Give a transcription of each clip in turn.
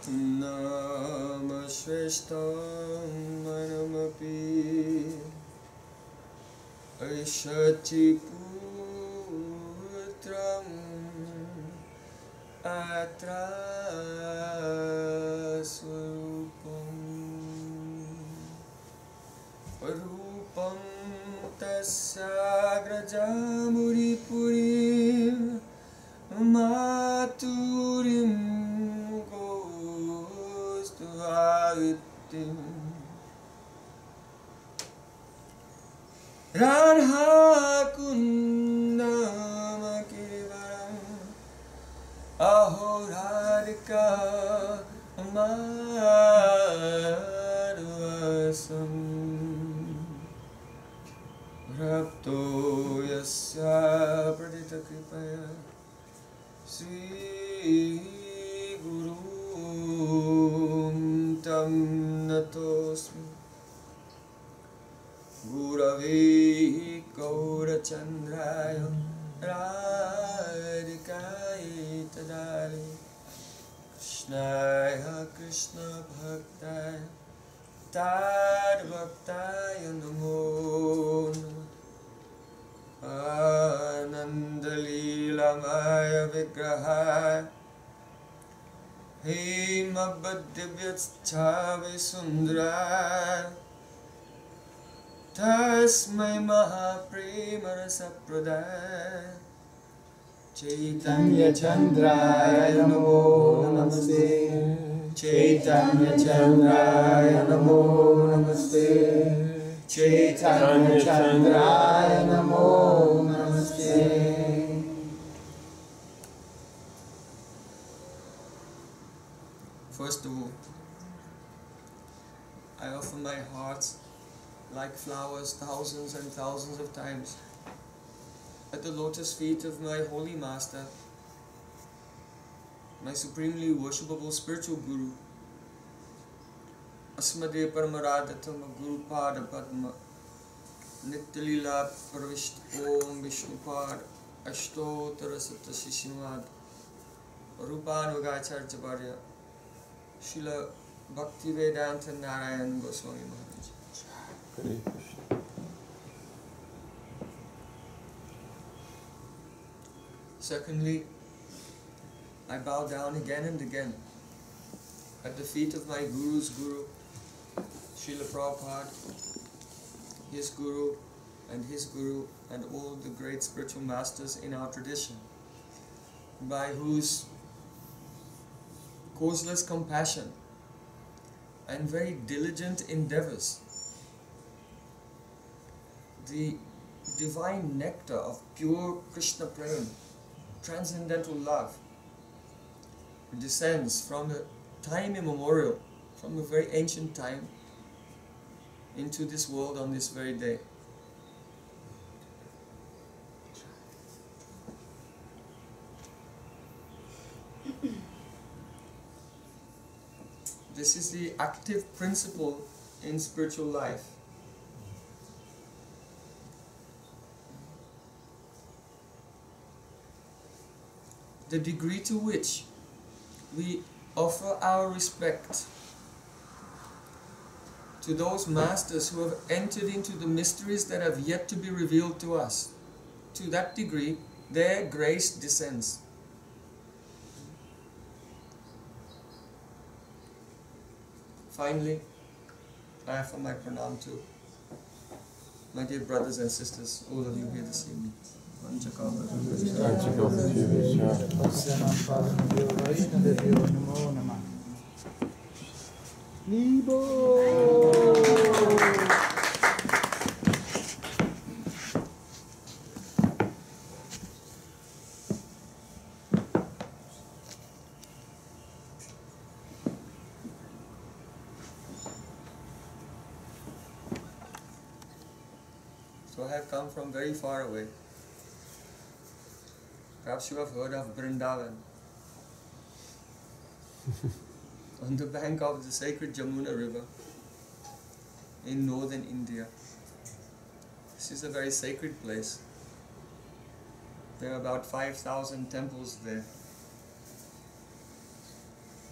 Namashveshtam manamapi Aishati putram atra swarupam Rupam tasyagrajamuri purim Maturim gostuvavitim Radha Kundamakirivaram Ahoradika Madhvasam Rapto Yasya Pradita Kripaya Sri Guru Tam Natosmi Gurave Gaurachandraya Radhikai Tadali Krishnaya Krishna Bhaktaya Tad Bhaktaya Namo Anandalila Maya Vigrahaya Hemabhadivyatschavi Sundaraya Tasmai Mahaprema Rasapradaya Chaitanya Chandraya Namo Namaste Chaitanya Chandraya Namo Namaste Chaitanya Chandraya Namo Namaste. First of all, I offer my heart like flowers thousands and thousands of times at the lotus feet of my holy master, my supremely worshipable spiritual guru, Asmade Paramaradatam Guru Pada Padma Nittalila Parvisht Om Vishnupad Ashtotara Satta Shishimad Rupanugacharjavarya Srila Bhakti Vedanta Narayan Goswami Maharaj. Secondly, I bow down again and again at the feet of my Guru's Guru, Srila Prabhupada, his Guru, and all the great spiritual masters in our tradition, by whose causeless compassion and very diligent endeavors the divine nectar of pure Krishna Prem, transcendental love, descends from the time immemorial, from a very ancient time, into this world on this very day. This is the active principle in spiritual life. The degree to which we offer our respect to those masters who have entered into the mysteries that have yet to be revealed to us, to that degree their grace descends. Finally, I offer my pranam to my dear brothers and sisters, all of you here this evening. So I have come from very far away. Perhaps you have heard of Vrindavan, on the bank of the sacred Jamuna river in northern India. This is a very sacred place. There are about 5,000 temples there.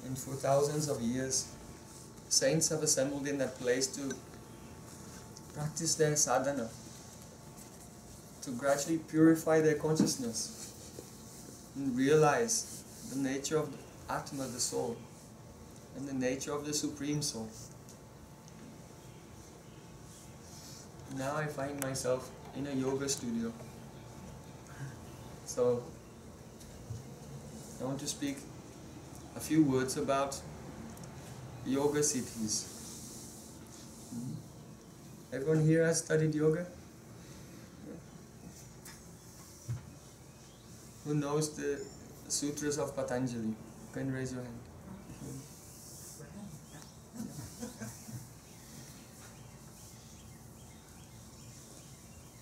And for thousands of years, saints have assembled in that place to practice their sadhana, to gradually purify their consciousness and realize the nature of the Atma, the soul, and the nature of the Supreme Soul. Now I find myself in a yoga studio. So I want to speak a few words about yoga siddhis. Everyone here has studied yoga? Who knows the Sutras of Patanjali? You can raise your hand.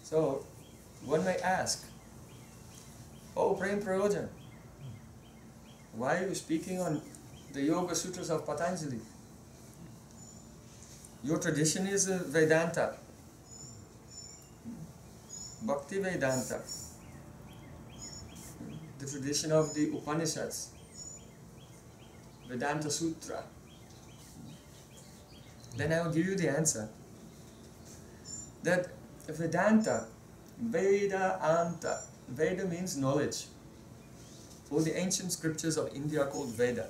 So, one may ask, "Oh, Prem Prayojan, why are you speaking on the Yoga Sutras of Patanjali? Your tradition is Vedanta, Bhakti Vedanta, the tradition of the Upanishads, Vedanta Sutra." Then I will give you the answer. That Vedanta, Veda Anta, Veda means knowledge. All the ancient scriptures of India are called Veda.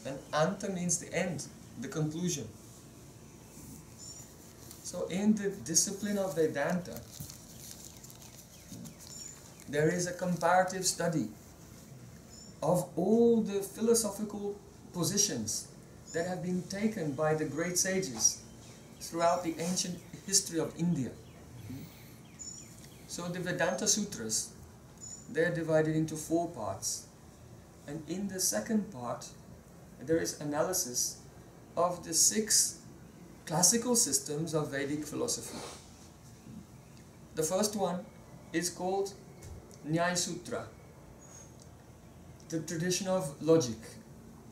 And Anta means the end, the conclusion. So in the discipline of Vedanta, there is a comparative study of all the philosophical positions that have been taken by the great sages throughout the ancient history of India. So the Vedanta Sutras, they are divided into 4 parts. And in the second part, there is analysis of the 6 classical systems of Vedic philosophy. The first one is called Nyaya Sutra, the tradition of logic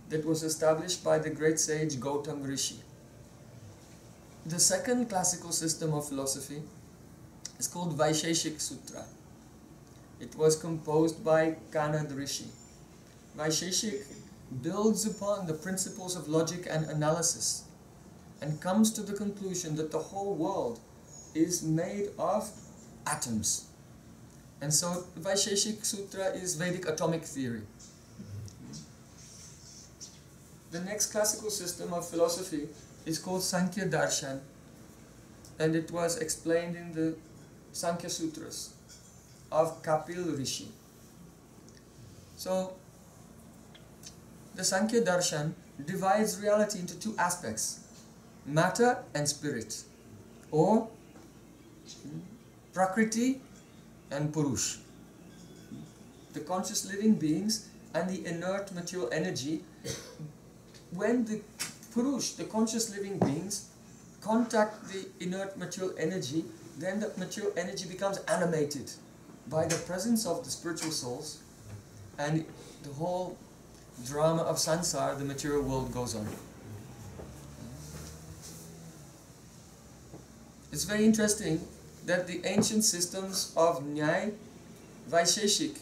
that was established by the great sage Gautam Rishi. The second classical system of philosophy is called Vaisheshik Sutra. It was composed by Kanad Rishi. Vaisheshik builds upon the principles of logic and analysis and comes to the conclusion that the whole world is made of atoms. And so Vaisheshik Sutra is Vedic atomic theory. The next classical system of philosophy is called Sankhya Darshan, and it was explained in the Sankhya Sutras of Kapil Rishi. So the Sankhya Darshan divides reality into 2 aspects, matter and spirit, or Prakriti and Purush. The conscious living beings and the inert material energy. When the Purush, the conscious living beings, contact the inert material energy, then the material energy becomes animated by the presence of the spiritual souls, and the whole drama of sansar, the material world, goes on. It's very interesting that the ancient systems of Nyaya, Vaisheshik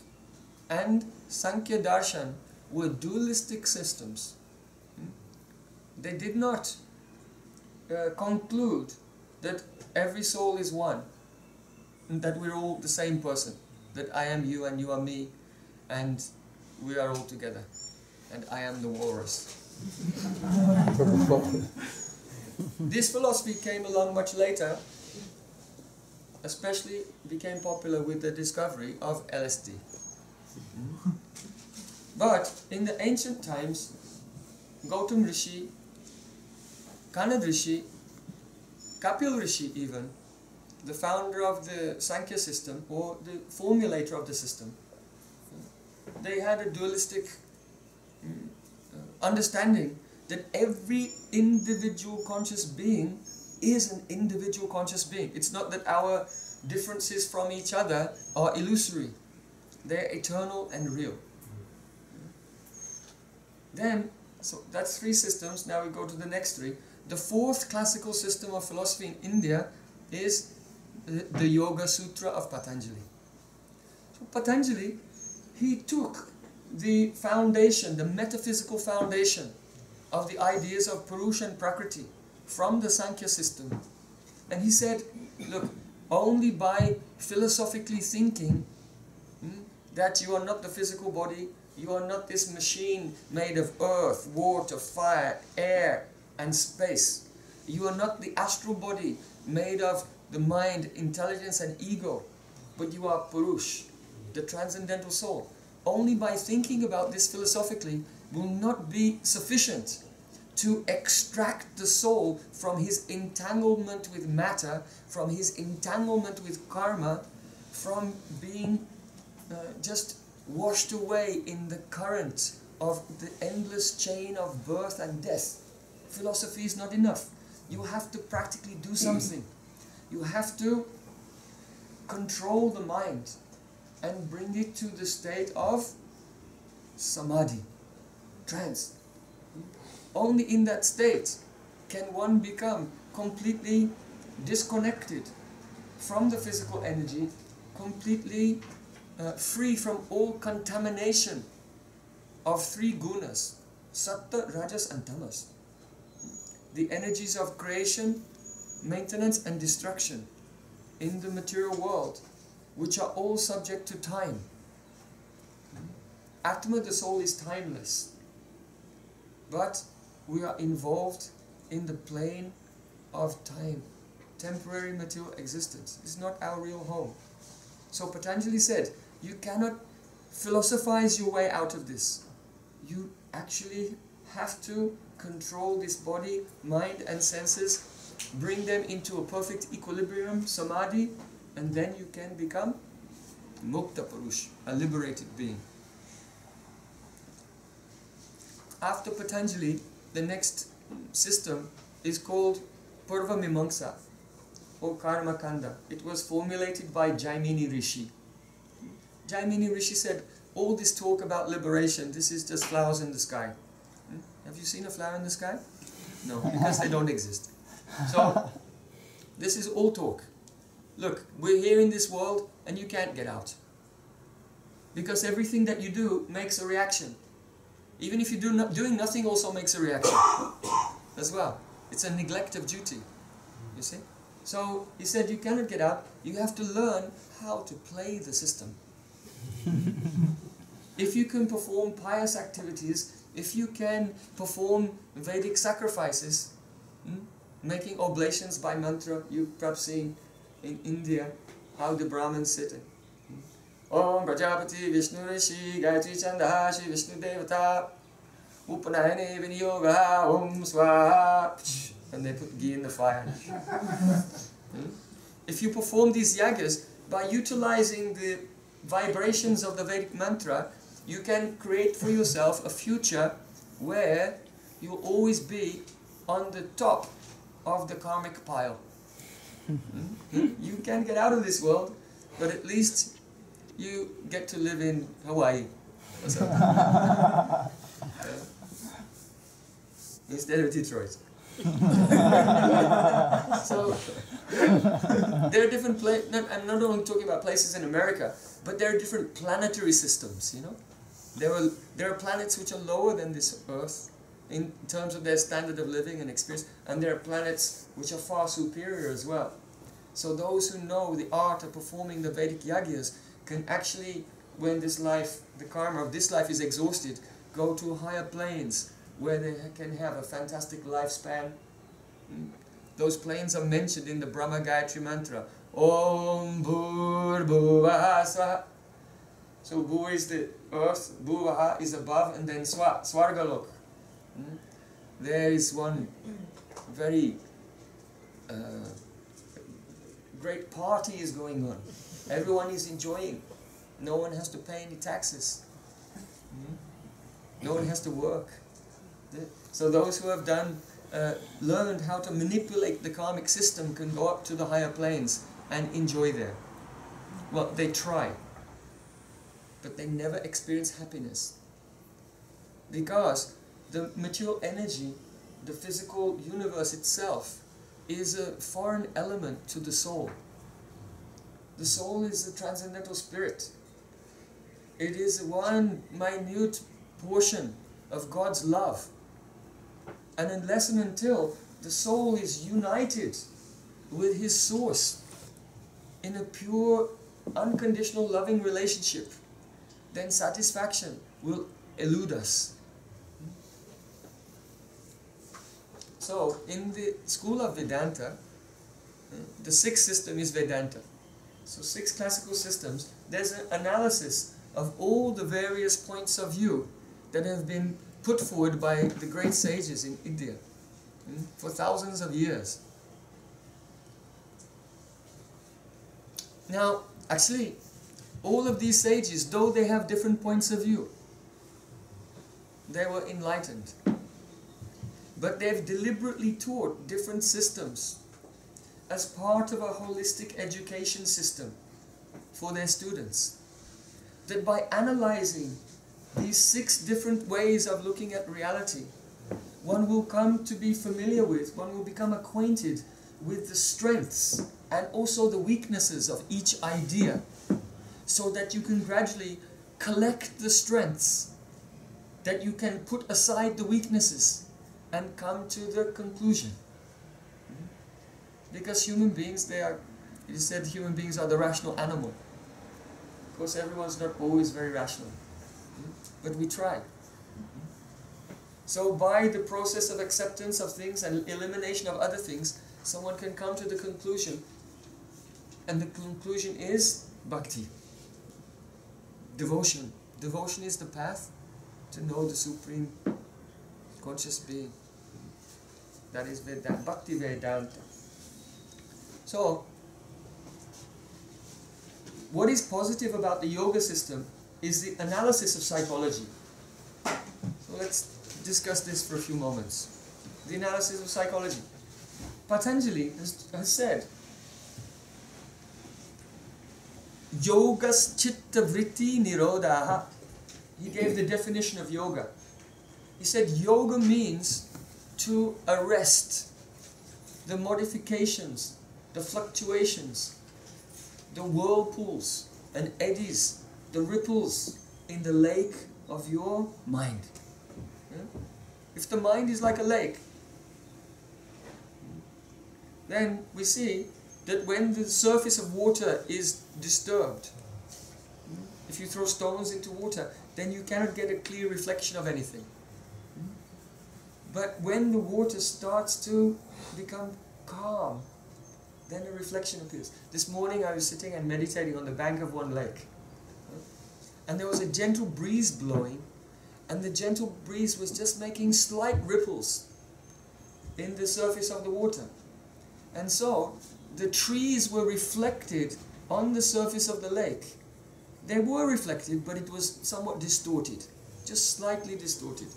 and Sankhya Darshan were dualistic systems. They did not conclude that every soul is one, and that we're all the same person, that I am you and you are me, and we are all together, and I am the walrus. This philosophy came along much later, especially became popular with the discovery of LSD. But in the ancient times, Gautam Rishi, Kanad Rishi, Kapil Rishi even, the founder of the Sankhya system, or the formulator of the system, they had a dualistic understanding that every individual conscious being is an individual conscious being. It's not that our differences from each other are illusory. They're eternal and real. Then, so that's 3 systems. Now we go to the next 3. The 4th classical system of philosophy in India is the Yoga Sutra of Patanjali. So Patanjali, he took the foundation, the metaphysical foundation of the ideas of Purusha and Prakriti from the Sankhya system. And he said, look, only by philosophically thinking that you are not the physical body, you are not this machine made of earth, water, fire, air and space. You are not the astral body made of the mind, intelligence and ego, but you are Purush, the transcendental soul. Only by thinking about this philosophically will not be sufficient to extract the soul from his entanglement with matter, from his entanglement with karma, from being just washed away in the current of the endless chain of birth and death. Philosophy is not enough. You have to practically do something. You have to control the mind and bring it to the state of samadhi, trance. Only in that state can one become completely disconnected from the physical energy, completely free from all contamination of three gunas, sattva, rajas and tamas. The energies of creation, maintenance and destruction in the material world, which are all subject to time. Atma, the soul, is timeless, but we are involved in the plane of time, temporary material existence. It's not our real home. So Patanjali said, you cannot philosophize your way out of this. You actually have to control this body, mind and senses, bring them into a perfect equilibrium, samadhi, and then you can become Mukta Purush, a liberated being. After Patanjali, the next system is called Purva Mimamsa or Karma Kanda. It was formulated by Jaimini Rishi. Jaimini Rishi said, all this talk about liberation, this is just flowers in the sky. Have you seen a flower in the sky? No, because they don't exist. So, this is all talk. Look, we're here in this world and you can't get out. Because everything that you do makes a reaction. Even if you're doing nothing also makes a reaction as well. It's a neglect of duty, you see. So he said you cannot get out, you have to learn how to play the system. If you can perform pious activities, if you can perform Vedic sacrifices, making oblations by mantra, you've perhaps seen in India how the Brahmins sit. Om Prajapati Vishnu Rishi Gayatri Chandaha Shri Vishnu Devata Upanayane Vinyoga Om Swaha, and they put ghee in the fire. If you perform these yagas by utilizing the vibrations of the Vedic mantra, you can create for yourself a future where you'll always be on the top of the karmic pile. You can't get out of this world, but at least you get to live in Hawaii or something. Instead of Detroit. So there are different places. I'm not only talking about places in America, but there are different planetary systems. You know, there are planets which are lower than this Earth in terms of their standard of living and experience, and there are planets which are far superior as well. So those who know the art of performing the Vedic yagyas can actually, when this life, the karma of this life is exhausted, go to higher planes where they can have a fantastic lifespan. Those planes are mentioned in the Brahma Gayatri mantra. Om Bhur Bhuvaha Swaha. So Bhu is the earth, Bhuvaha is above, and then Swa, Swargalok. There is one very great party is going on. Everyone is enjoying. No one has to pay any taxes. No one has to work. So those who have done, learned how to manipulate the karmic system can go up to the higher planes and enjoy there. Well, they try, but they never experience happiness. Because the material energy, the physical universe itself, is a foreign element to the soul. The soul is a transcendental spirit. It is one minute portion of God's love. And unless and until the soul is united with his source in a pure, unconditional, loving relationship, then satisfaction will elude us. So, in the school of Vedanta, the sixth system is Vedanta. So 6 classical systems, there's an analysis of all the various points of view that have been put forward by the great sages in India for thousands of years. Now, actually, all of these sages, though they have different points of view, they were enlightened. But they've deliberately taught different systems as part of a holistic education system for their students. That by analyzing these 6 different ways of looking at reality, one will come to be familiar with, one will become acquainted with the strengths and also the weaknesses of each idea, so that you can gradually collect the strengths, that you can put aside the weaknesses and come to the conclusion. Because human beings, it is said human beings are the rational animal. Of course, everyone's not always very rational, but we try. So by the process of acceptance of things and elimination of other things, someone can come to the conclusion, and the conclusion is bhakti, devotion. Devotion is the path to know the Supreme Conscious Being. That is Vedanta, Bhakti Vedanta. So, what is positive about the yoga system is the analysis of psychology. So let's discuss this for a few moments. The analysis of psychology. Patanjali has said, Yogas chitta vritti nirodha. He gave the definition of yoga. He said yoga means to arrest the modifications, the fluctuations, the whirlpools and eddies, the ripples in the lake of your mind. If the mind is like a lake, then we see that when the surface of water is disturbed, if you throw stones into water, then you cannot get a clear reflection of anything. But when the water starts to become calm, then a reflection appears. This morning I was sitting and meditating on the bank of one lake. And there was a gentle breeze blowing, and the gentle breeze was just making slight ripples in the surface of the water. And so, the trees were reflected on the surface of the lake. They were reflected, but it was somewhat distorted, just slightly distorted.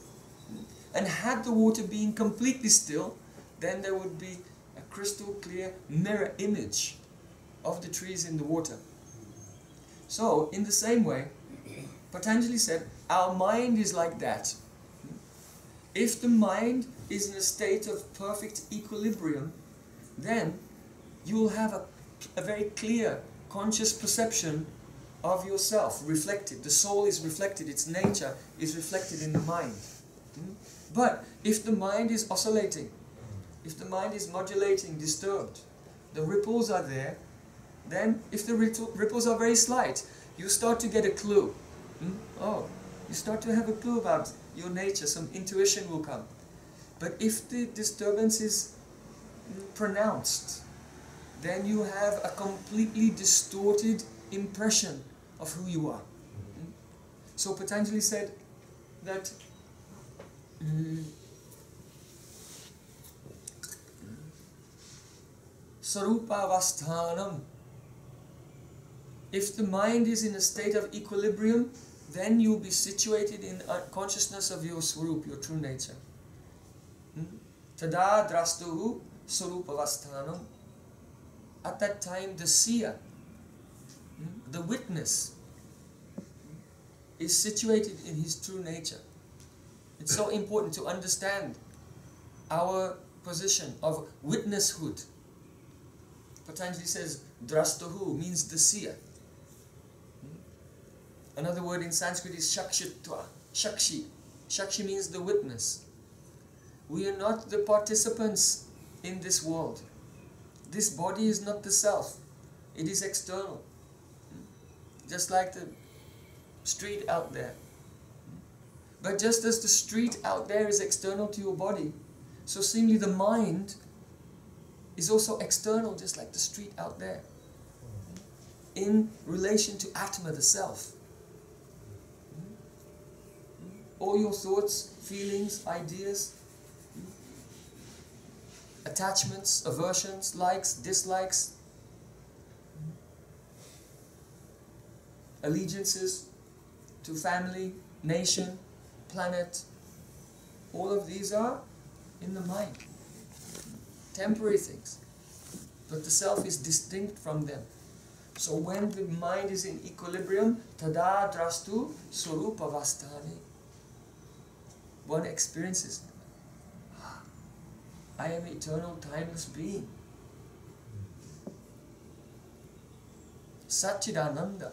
And had the water been completely still, then there would be a crystal clear mirror image of the trees in the water. So, in the same way, Patanjali said, our mind is like that. If the mind is in a state of perfect equilibrium, then you will have a very clear, conscious perception of yourself, reflected. The soul is reflected, its nature is reflected in the mind. But if the mind is oscillating, if the mind is modulating, disturbed, the ripples are there, then if the ripples are very slight, you start to get a clue. Oh, you start to have a clue about your nature, some intuition will come. But if the disturbance is pronounced, then you have a completely distorted impression of who you are. So Patanjali said that Sarupavasthanam. If the mind is in a state of equilibrium, then you will be situated in consciousness of your swarup, your true nature. Tada drastuhu sarupavasthanam. At that time, the seer, the witness, is situated in his true nature. It's so important to understand our position of witnesshood. Patanjali says, drastuhu means the seer. Another word in Sanskrit is shakshitva, shakshi. Shakshi means the witness. We are not the participants in this world. This body is not the self. It is external. Just like the street out there. But just as the street out there is external to your body, so seemingly the mind is also external, just like the street out there, in relation to Atma, the self. All your thoughts, feelings, ideas, attachments, aversions, likes, dislikes, allegiances to family, nation, planet, all of these are in the mind. Temporary things. But the self is distinct from them. So when the mind is in equilibrium, tada drastu surupavastani. One experiences, I am eternal, timeless being. Satchidananda,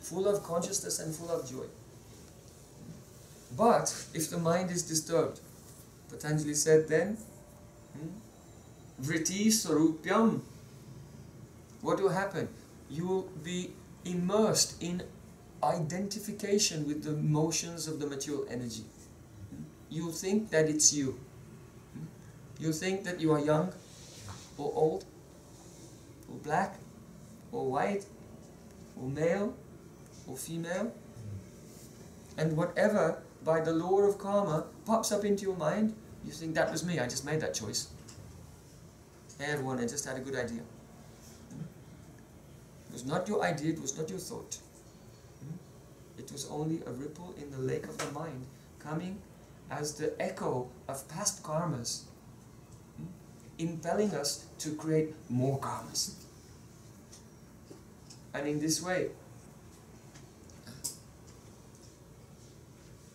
full of consciousness and full of joy. But if the mind is disturbed, Patanjali said then, vritti sarupyam, what will happen? You will be immersed in identification with the motions of the material energy. You think that it's you. You think that you are young, or old, or black, or white, or male, or female. And whatever, by the law of karma, pops up into your mind, you think that was me, I just made that choice. Hey everyone, I just had a good idea. It was not your idea, it was not your thought. It was only a ripple in the lake of the mind, coming as the echo of past karmas, impelling us to create more karmas. And in this way,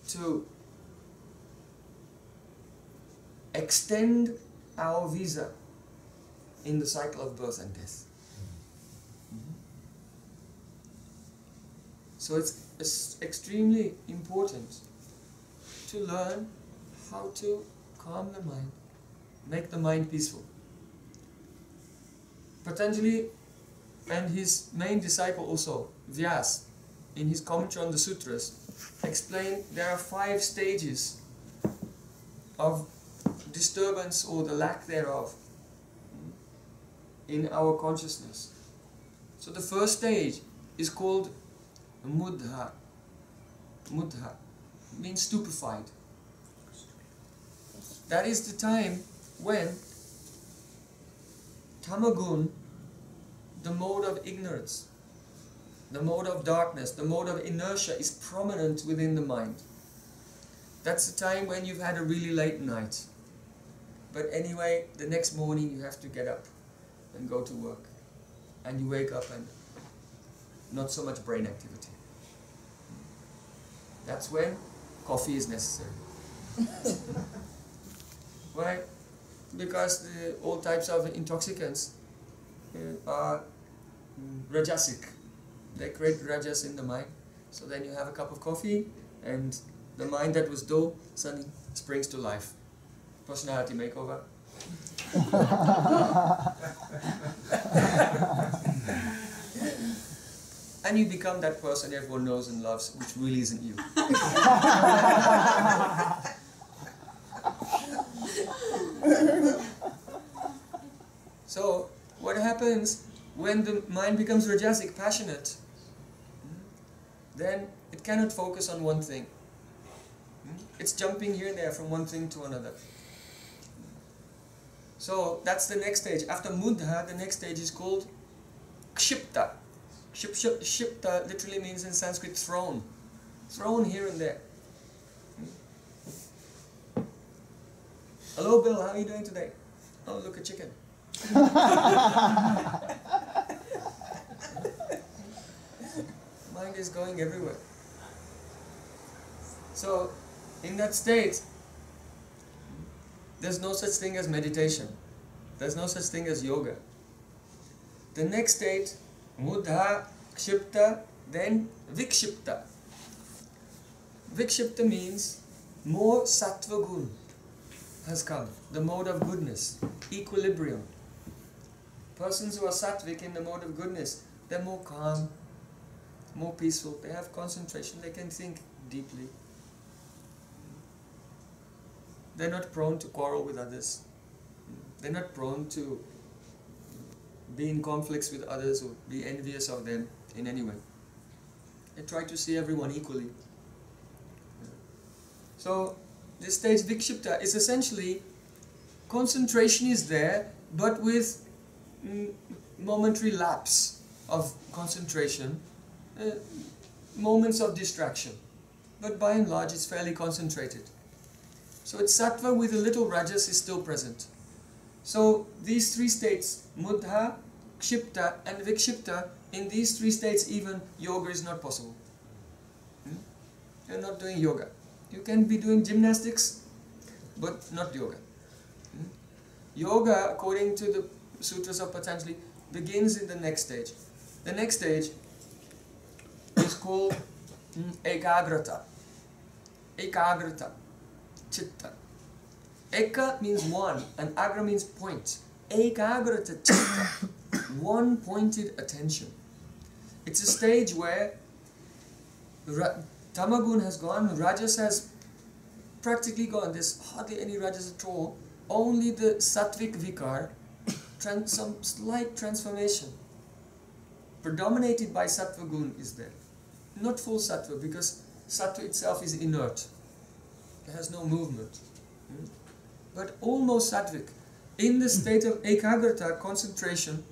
to extend our visa in the cycle of birth and death. So it's extremely important to learn how to calm the mind, make the mind peaceful. Patanjali and his main disciple also, Vyas, in his commentary on the sutras, explain there are 5 stages of disturbance or the lack thereof in our consciousness. So the first stage is called Mudha. Mudha means stupefied. That is the time when tamagun, the mode of ignorance, the mode of darkness, the mode of inertia is prominent within the mind. That's the time when you've had a really late night. But anyway, the next morning you have to get up and go to work. And you wake up and not so much brain activity. That's when coffee is necessary. Why? Because all types of intoxicants are rajasic. They create rajas in the mind. So then you have a cup of coffee and the mind that was dull suddenly springs to life. Personality makeover. And you become that person everyone knows and loves, which really isn't you. So, what happens when the mind becomes rajasic, passionate? Then it cannot focus on one thing. It's jumping here and there from one thing to another. So that's the next stage. After Mudha, the next stage is called Kshipta. Kshipta literally means in Sanskrit thrown. Thrown here and there. Hello Bill, how are you doing today? Oh, look, a chicken. Mind is going everywhere. So, in that state, there's no such thing as meditation. There's no such thing as yoga. The next state, Mudha, Kshipta, then Vikshipta. Vikshipta means more sattva gun. has come, the mode of goodness, equilibrium. Persons who are sattvic in the mode of goodness, they're more calm, more peaceful, they have concentration, they can think deeply. They're not prone to quarrel with others. They're not prone to be in conflicts with others or be envious of them in any way. They try to see everyone equally. So this stage vikshipta is essentially concentration is there, but with momentary lapse of concentration, moments of distraction. But by and large it's fairly concentrated. So it's sattva with a little rajas is still present. So these three states, muddha, kshipta and vikshipta, in these three states even yoga is not possible. You're not doing yoga. You can be doing gymnastics, but not yoga. Yoga, according to the Sutras of Patanjali, begins in the next stage. The next stage is called ekagrata. Ekagrata. Chitta. Eka means one and agra means point. Ekagrata chitta. One pointed attention. It's a stage where Tamagun has gone, Rajas has practically gone. There's hardly any Rajas at all. Only the Sattvic Vikar, some slight transformation, predominated by Sattva Gun is there. Not full Sattva, because Sattva itself is inert. It has no movement. But almost Sattvic. In the state of Ekagrata, concentration,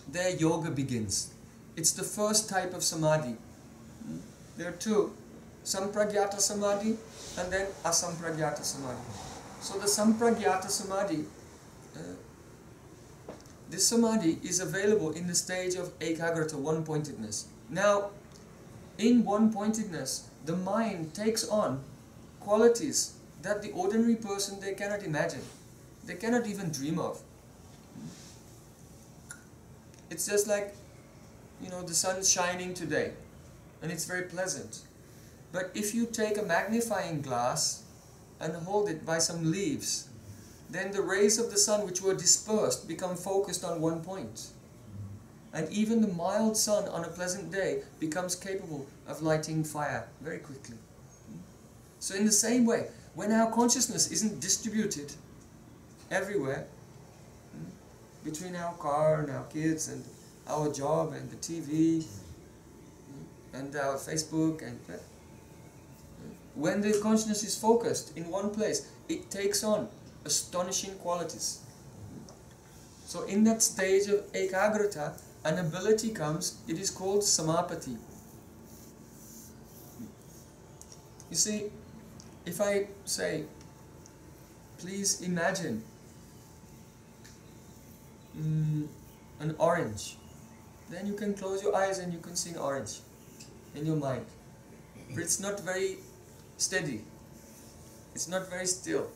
there yoga begins. It's the first type of Samadhi. There are two. Sampragyata Samadhi and then Asampragyata Samadhi. So the Sampragyata Samadhi, this Samadhi is available in the stage of Ekagrata, one-pointedness. Now, in one-pointedness, the mind takes on qualities that the ordinary person, they cannot imagine. They cannot even dream of. It's just like, the sun's shining today and it's very pleasant. But if you take a magnifying glass and hold it by some leaves, then the rays of the sun which were dispersed become focused on one point. And even the mild sun on a pleasant day becomes capable of lighting fire very quickly. So in the same way, when our consciousness isn't distributed everywhere, between our car and our kids and our job and the TV and our Facebook, and when the consciousness is focused in one place, it takes on astonishing qualities. So in that stage of ekagrata, an ability comes, it is called samapati. You see, if I say, please imagine an orange, then you can close your eyes and you can see an orange in your mind. But it's not very steady. It's not very still.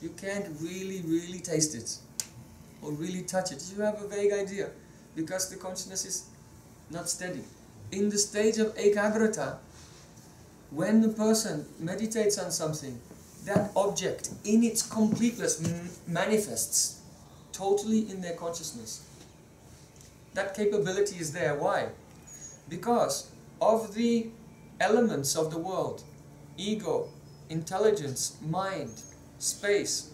You can't really taste it or really touch it. You have a vague idea because the consciousness is not steady. In the stage of ekagrata, when the person meditates on something, that object in its completeness manifests totally in their consciousness. That capability is there. Why? Because of the elements of the world, ego, intelligence, mind, space,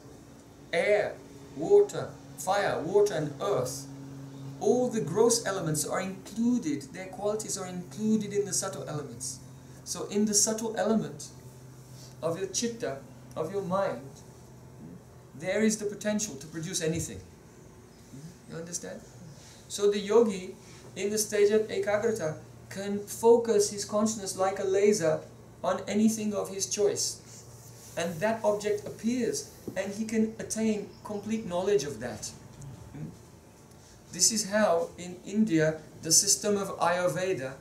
air, water, fire, water and earth, all the gross elements are included, their qualities are included in the subtle elements. So in the subtle element of your chitta, of your mind, there is the potential to produce anything. You understand? So the yogi, in the stage of ekagrata, can focus his consciousness like a laser on anything of his choice. And that object appears, and he can attain complete knowledge of that. This is how, in India, the system of Ayurveda,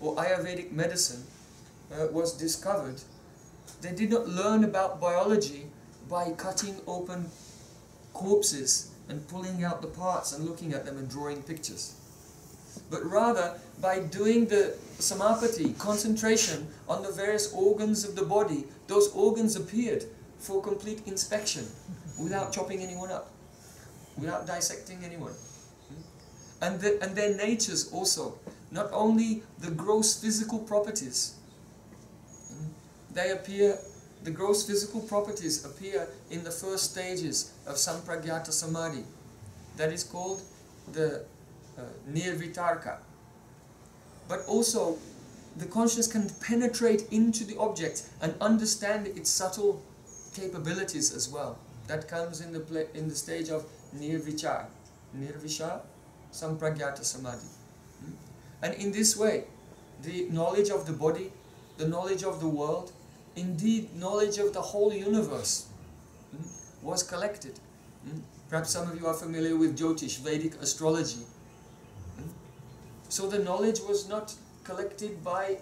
or Ayurvedic medicine, was discovered. They did not learn about biology by cutting open corpses and pulling out the parts and looking at them and drawing pictures. But rather, by doing the samapati, concentration on the various organs of the body, those organs appeared for complete inspection, without chopping anyone up, without dissecting anyone. And their natures also, not only the gross physical properties, the gross physical properties appear in the first stages of sampragyata samadhi. That is called the nirvitarka. But also, the consciousness can penetrate into the object and understand its subtle capabilities as well. That comes in the stage of nirvichar. Nirvichar, sampragyata samadhi. And in this way, the knowledge of the body, the knowledge of the world, indeed knowledge of the whole universe was collected. Perhaps some of you are familiar with Jyotish, Vedic astrology. So the knowledge was not collected by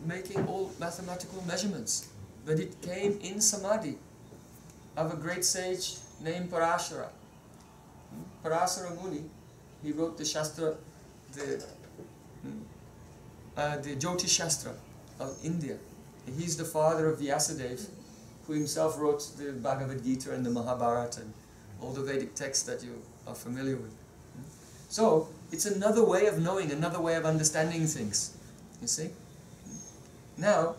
making all mathematical measurements, but it came in samadhi of a great sage named Parashara. Parashara Muni, he wrote the Shastra, the Jyotish Shastra of India. He's the father of Vyasadeva, who himself wrote the Bhagavad Gita and the Mahabharata and all the Vedic texts that you are familiar with. So, it's another way of knowing, another way of understanding things. You see? Now,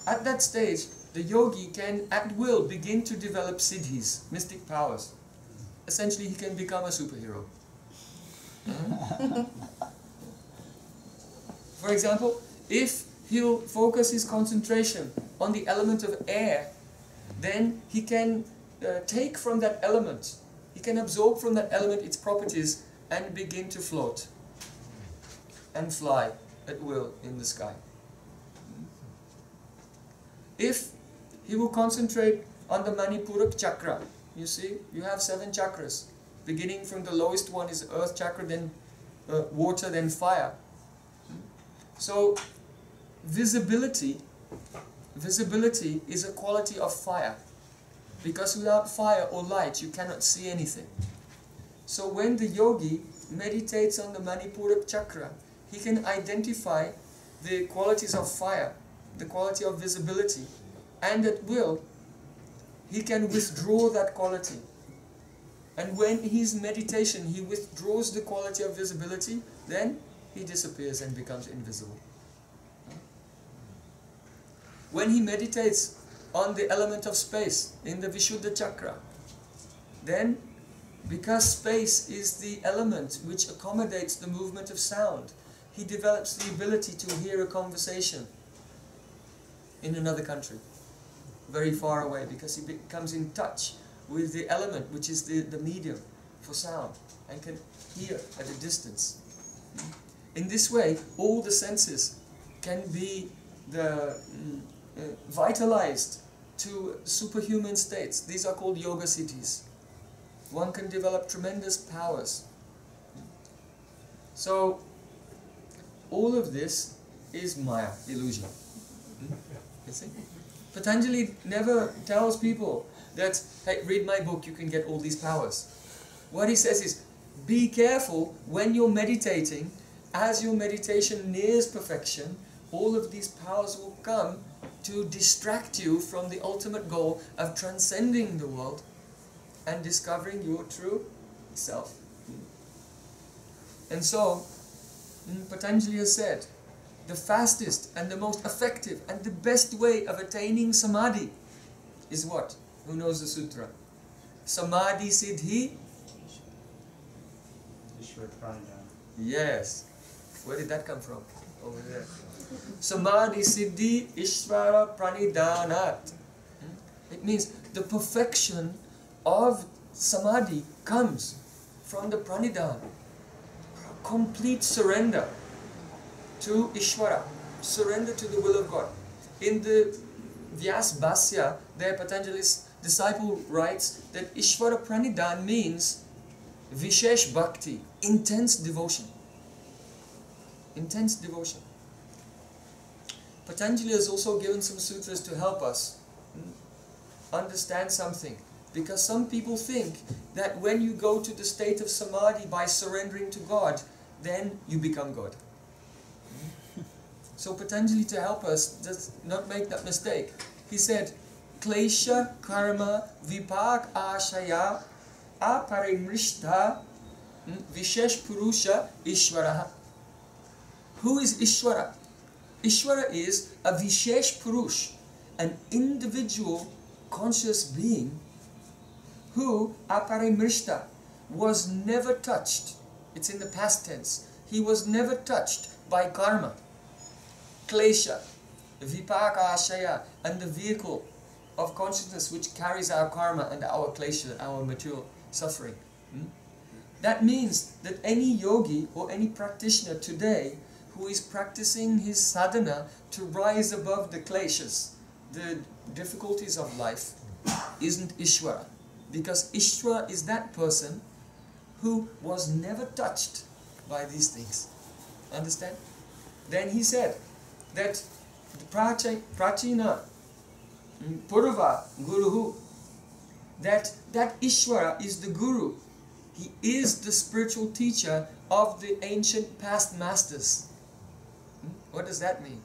at that stage, the yogi can, at will, begin to develop siddhis, mystic powers. Essentially, he can become a superhero. For example, if he'll focus his concentration on the element of air, then he can take from that element, he can absorb from that element its properties and begin to float and fly at will in the sky. If he will concentrate on the Manipurak chakra, you see, you have 7 chakras. Beginning from the lowest one is earth chakra, then water, then fire. So, visibility is a quality of fire. Because without fire or light, you cannot see anything. So when the yogi meditates on the Manipurak chakra, he can identify the qualities of fire, the quality of visibility, and at will, he can withdraw that quality. And when his meditation, he withdraws the quality of visibility, then he disappears and becomes invisible. When he meditates on the element of space in the Vishuddha chakra, then because space is the element which accommodates the movement of sound, he develops the ability to hear a conversation in another country, very far away, because he becomes in touch with the element which is the medium for sound and can hear at a distance. In this way, all the senses can be vitalized to superhuman states. These are called yoga siddhis. One can develop tremendous powers. So, all of this is Maya, illusion. You see? Patanjali never tells people that, hey, read my book, you can get all these powers. What he says is, be careful when you're meditating. As your meditation nears perfection, all of these powers will come to distract you from the ultimate goal of transcending the world and discovering your true self. And so, Patanjali has said, the fastest and the most effective and the best way of attaining samadhi is what? Who knows the sutra? Samadhi siddhi? Yes. Where did that come from? Over there. Samadhi siddhi Isvara pranidhanat. It means the perfection of samadhi comes from the pranidhan. Complete surrender to Isvara. Surrender to the will of God. In the Vyas Bhasya, there Patanjali's disciple writes that Isvara pranidhan means Vishesh bhakti, intense devotion. Intense devotion. Patanjali has also given some sutras to help us understand something. Because some people think that when you go to the state of samadhi by surrendering to God, then you become God. So Patanjali, to help us, does not make that mistake. He said, klesha karma vipak ashaya aparimrishta vishesh purusha Isvara. Who is Isvara? Isvara is a vishesh purush, an individual conscious being who aparimrishta was never touched. It's in the past tense. He was never touched by karma, klesha, vipaka ashaya, and the vehicle of consciousness which carries our karma and our klesha, our material suffering. That means that any yogi or any practitioner today who is practicing his sadhana to rise above the kleshas, the difficulties of life, isn't Isvara. Because Isvara is that person who was never touched by these things. Understand? Then he said that the Prachina Purva Guruhu, that Isvara is the Guru. He is the spiritual teacher of the ancient past masters. What does that mean?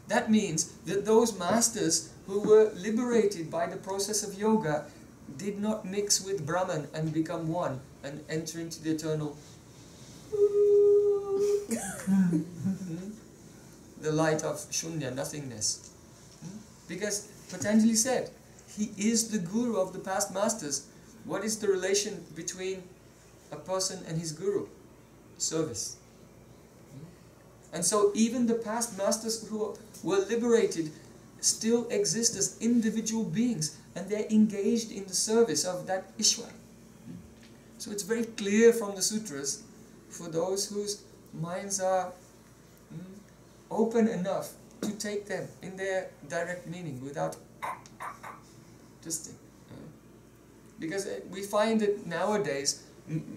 That means that those masters who were liberated by the process of yoga did not mix with Brahman and become one and enter into the eternal the light of shunya, nothingness. Because Patanjali said, he is the guru of the past masters. What is the relation between a person and his guru? Service. And so even the past masters who were liberated still exist as individual beings, and they're engaged in the service of that Ishvara. So it's very clear from the sutras for those whose minds are open enough to take them in their direct meaning without twisting. Because we find that nowadays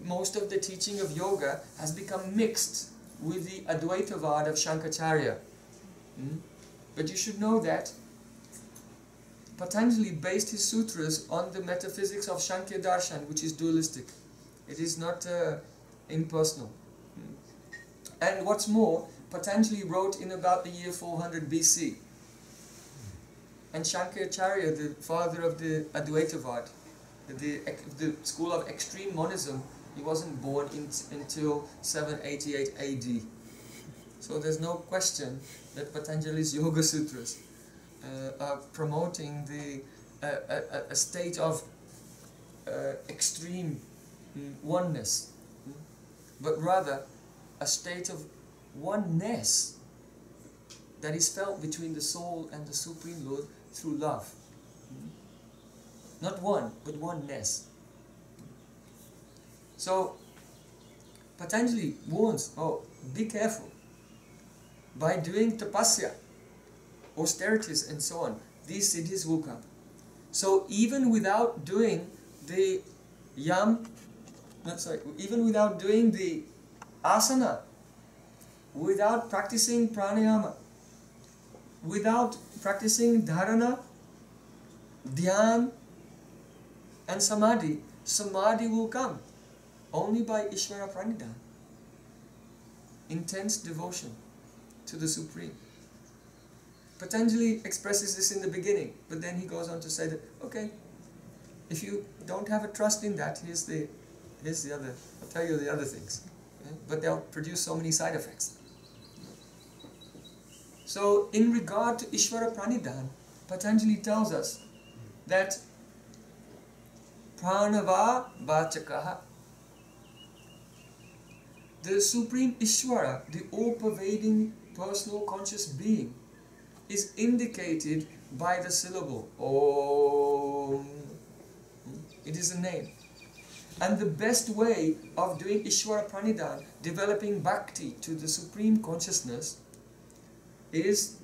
most of the teaching of yoga has become mixed with the Advaitavad of Shankaracharya. But you should know that Patanjali based his sutras on the metaphysics of Shankya Darshan, which is dualistic. It is not impersonal. And what's more, Patanjali wrote in about the year 400 BC. And Shankaracharya, the father of the Advaitavad, the school of extreme monism, he wasn't born until 788 AD. So there's no question that Patanjali's Yoga Sutras are promoting a state of extreme oneness, but rather a state of oneness that is felt between the soul and the Supreme Lord through love. Not one, but oneness. So Patanjali warns, be careful. By doing tapasya, austerities and so on, these siddhis will come. So even without doing the even without doing the asana, without practicing pranayama, without practicing dharana, dhyan and samadhi, samadhi will come only by Ishvara Pranidhana. Intense devotion to the Supreme. Patanjali expresses this in the beginning, but then he goes on to say that, okay, if you don't have a trust in that, here's the other, I'll tell you the other things. Okay? But they'll produce so many side effects. So in regard to Ishvara Pranidhana, Patanjali tells us that Pranava Vachakaha, the Supreme Ishvara, the all-pervading personal conscious being, is indicated by the syllable Om. It is a name. And the best way of doing Ishvara Pranidhana, developing bhakti to the Supreme Consciousness, is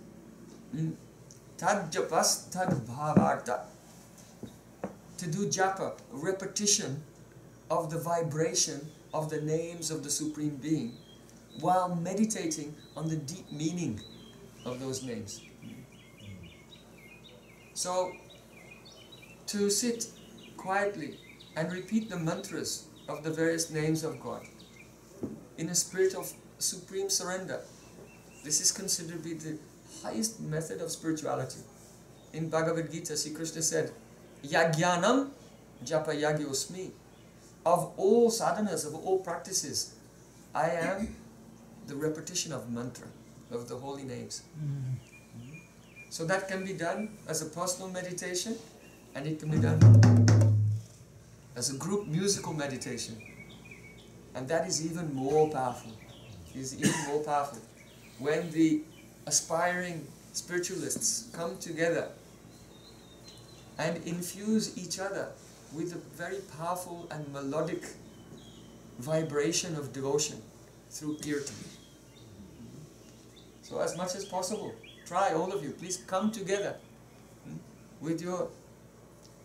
Tad Japas Tad Bhavarta. To do japa, repetition of the vibration of the names of the Supreme Being, while meditating on the deep meaning of those names. So, to sit quietly and repeat the mantras of the various names of God in a spirit of supreme surrender, this is considered to be the highest method of spirituality. in Bhagavad Gita, Sri Krishna said, Yajnanam japa yagyosmi. Of all sadhanas, of all practices, I am the repetition of mantra, of the holy names. So that can be done as a personal meditation, and it can be done as a group musical meditation. And that is even more powerful. When the aspiring spiritualists come together and infuse each other with a very powerful and melodic vibration of devotion through kirtan. So as much as possible, try, all of you, please come together with your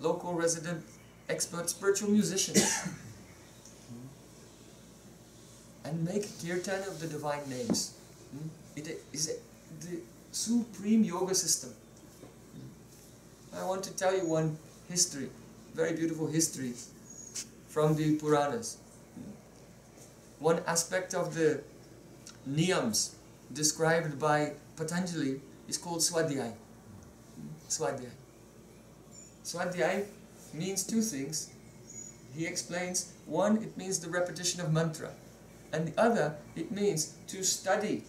local resident expert spiritual musicians and make kirtan of the divine names. It is the supreme yoga system. I want to tell you one history, very beautiful history from the Puranas. One aspect of the niyams described by Patanjali is called swadhyay. Swadhyay. Swadhyay means two things. He explains, one, it means the repetition of mantra, and the other, it means to study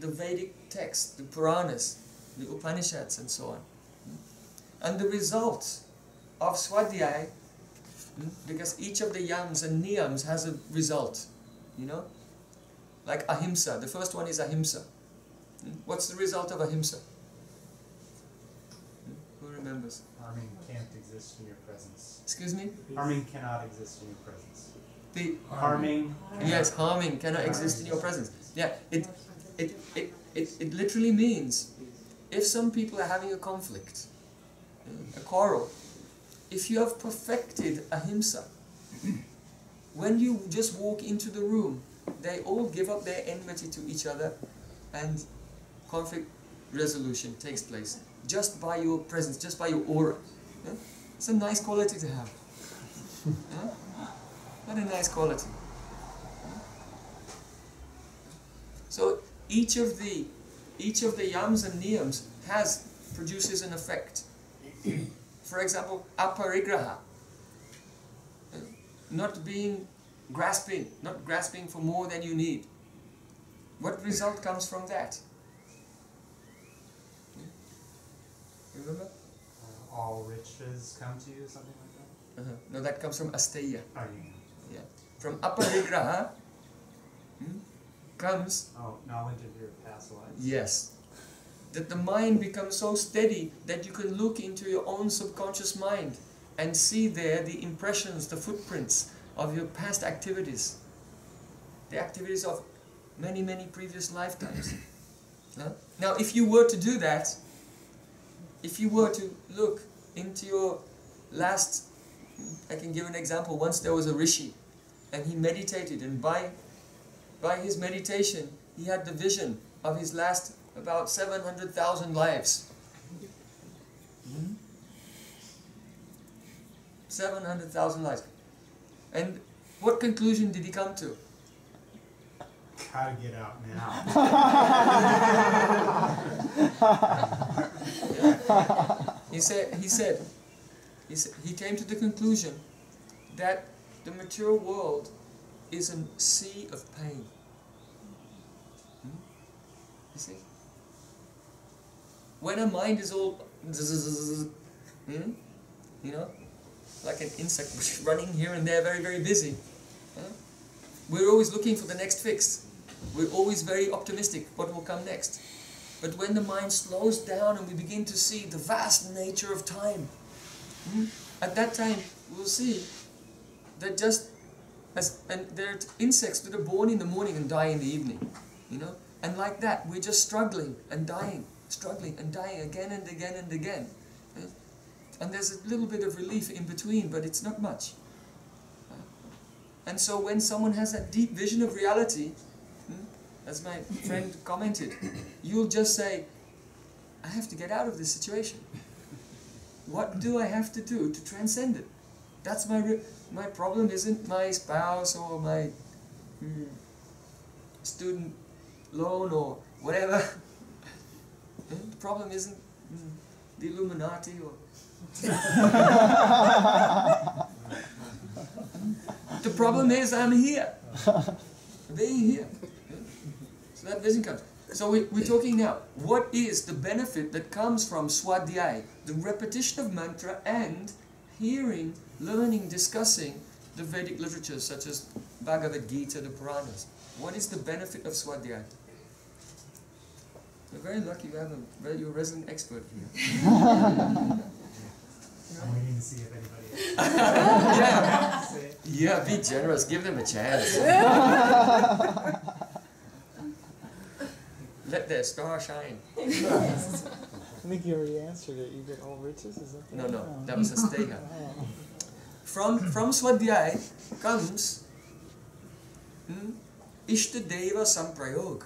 the Vedic texts, the Puranas, the Upanishads and so on. And the result of swadhyay, because each of the yams and niyams has a result, you know, like ahimsa. The first one is ahimsa. What's the result of ahimsa? Who remembers? Harming can't exist in your presence. Excuse me? Harming cannot exist in your presence. The harming. Yes, harming cannot exist in your presence. Yeah, it literally means if some people are having a conflict, a quarrel, if you have perfected ahimsa, when you just walk into the room, they all give up their enmity to each other and conflict resolution takes place just by your presence, just by your aura. Yeah? It's a nice quality to have. Yeah? What a nice quality. So each of the yams and niyams produces an effect. For example, aparigraha, not grasping for more than you need. What result comes from that? Remember? All riches come to you, something like that? No, that comes from asteya. Oh, yeah. From aparigraha comes... Oh, knowledge of your past lives? Yes. That the mind becomes so steady that you can look into your own subconscious mind and see there the impressions, the footprints of your past activities. The activities of many, many previous lifetimes. Now, if you were to do that, if you were to look into your last... I can give an example. Once there was a rishi and he meditated, and by his meditation he had the vision of his last about 700,000 lives. 700,000 lives. And what conclusion did he come to? Gotta get out now. He came to the conclusion that the material world is a sea of pain. You see? When a mind is all, you know, like an insect running here and there, very, very busy, we're always looking for the next fix. We're always very optimistic, what will come next. But when the mind slows down and we begin to see the vast nature of time, at that time we'll see that there are insects that are born in the morning and die in the evening, you know, and like that we're just struggling and dying again and again and again, and there's a little bit of relief in between, but it's not much. And so when someone has that deep vision of reality, as my friend commented, you'll just say, I have to get out of this situation. What do I have to do to transcend it? That's my problem isn't my spouse or my student loan or whatever. The problem isn't the Illuminati or... The problem is I'm here. Being here. So that doesn't count. So we're talking now, what is the benefit that comes from swadhyaya, the repetition of mantra and hearing, learning, discussing the Vedic literatures such as Bhagavad Gita, the Puranas. What is the benefit of swadhyaya? We're very lucky you have you're a resident expert here. I'm waiting to see if anybody Yeah, be generous, give them a chance. Let their star shine. I think you already answered it. You get all riches, is that No, that was a stega. From swadhyaya comes Ishtadeva Samprayog.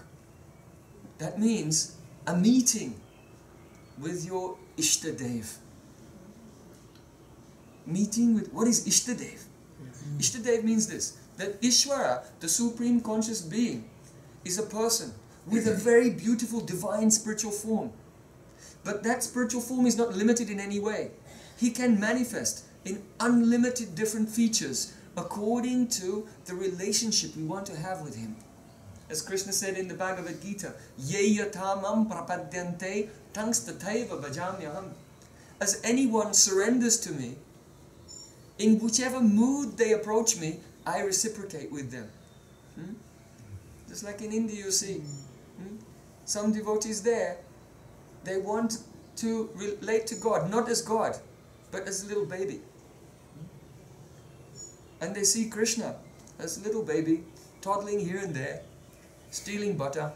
That means a meeting with your Ishtadev. Meeting with, what is Ishtadev? Ishtadev means this, that Isvara, the Supreme Conscious Being, is a person with a very beautiful divine spiritual form. But that spiritual form is not limited in any way. He can manifest in unlimited different features according to the relationship we want to have with Him. As Krishna said in the Bhagavad Gita, Ye yatamam prapadyante tangstataiva bhajamyaham. As anyone surrenders to me, in whichever mood they approach me, I reciprocate with them. Just like in India you see, some devotees there, they want to relate to God, not as God, but as a little baby. And they see Krishna as a little baby, toddling here and there, stealing butter,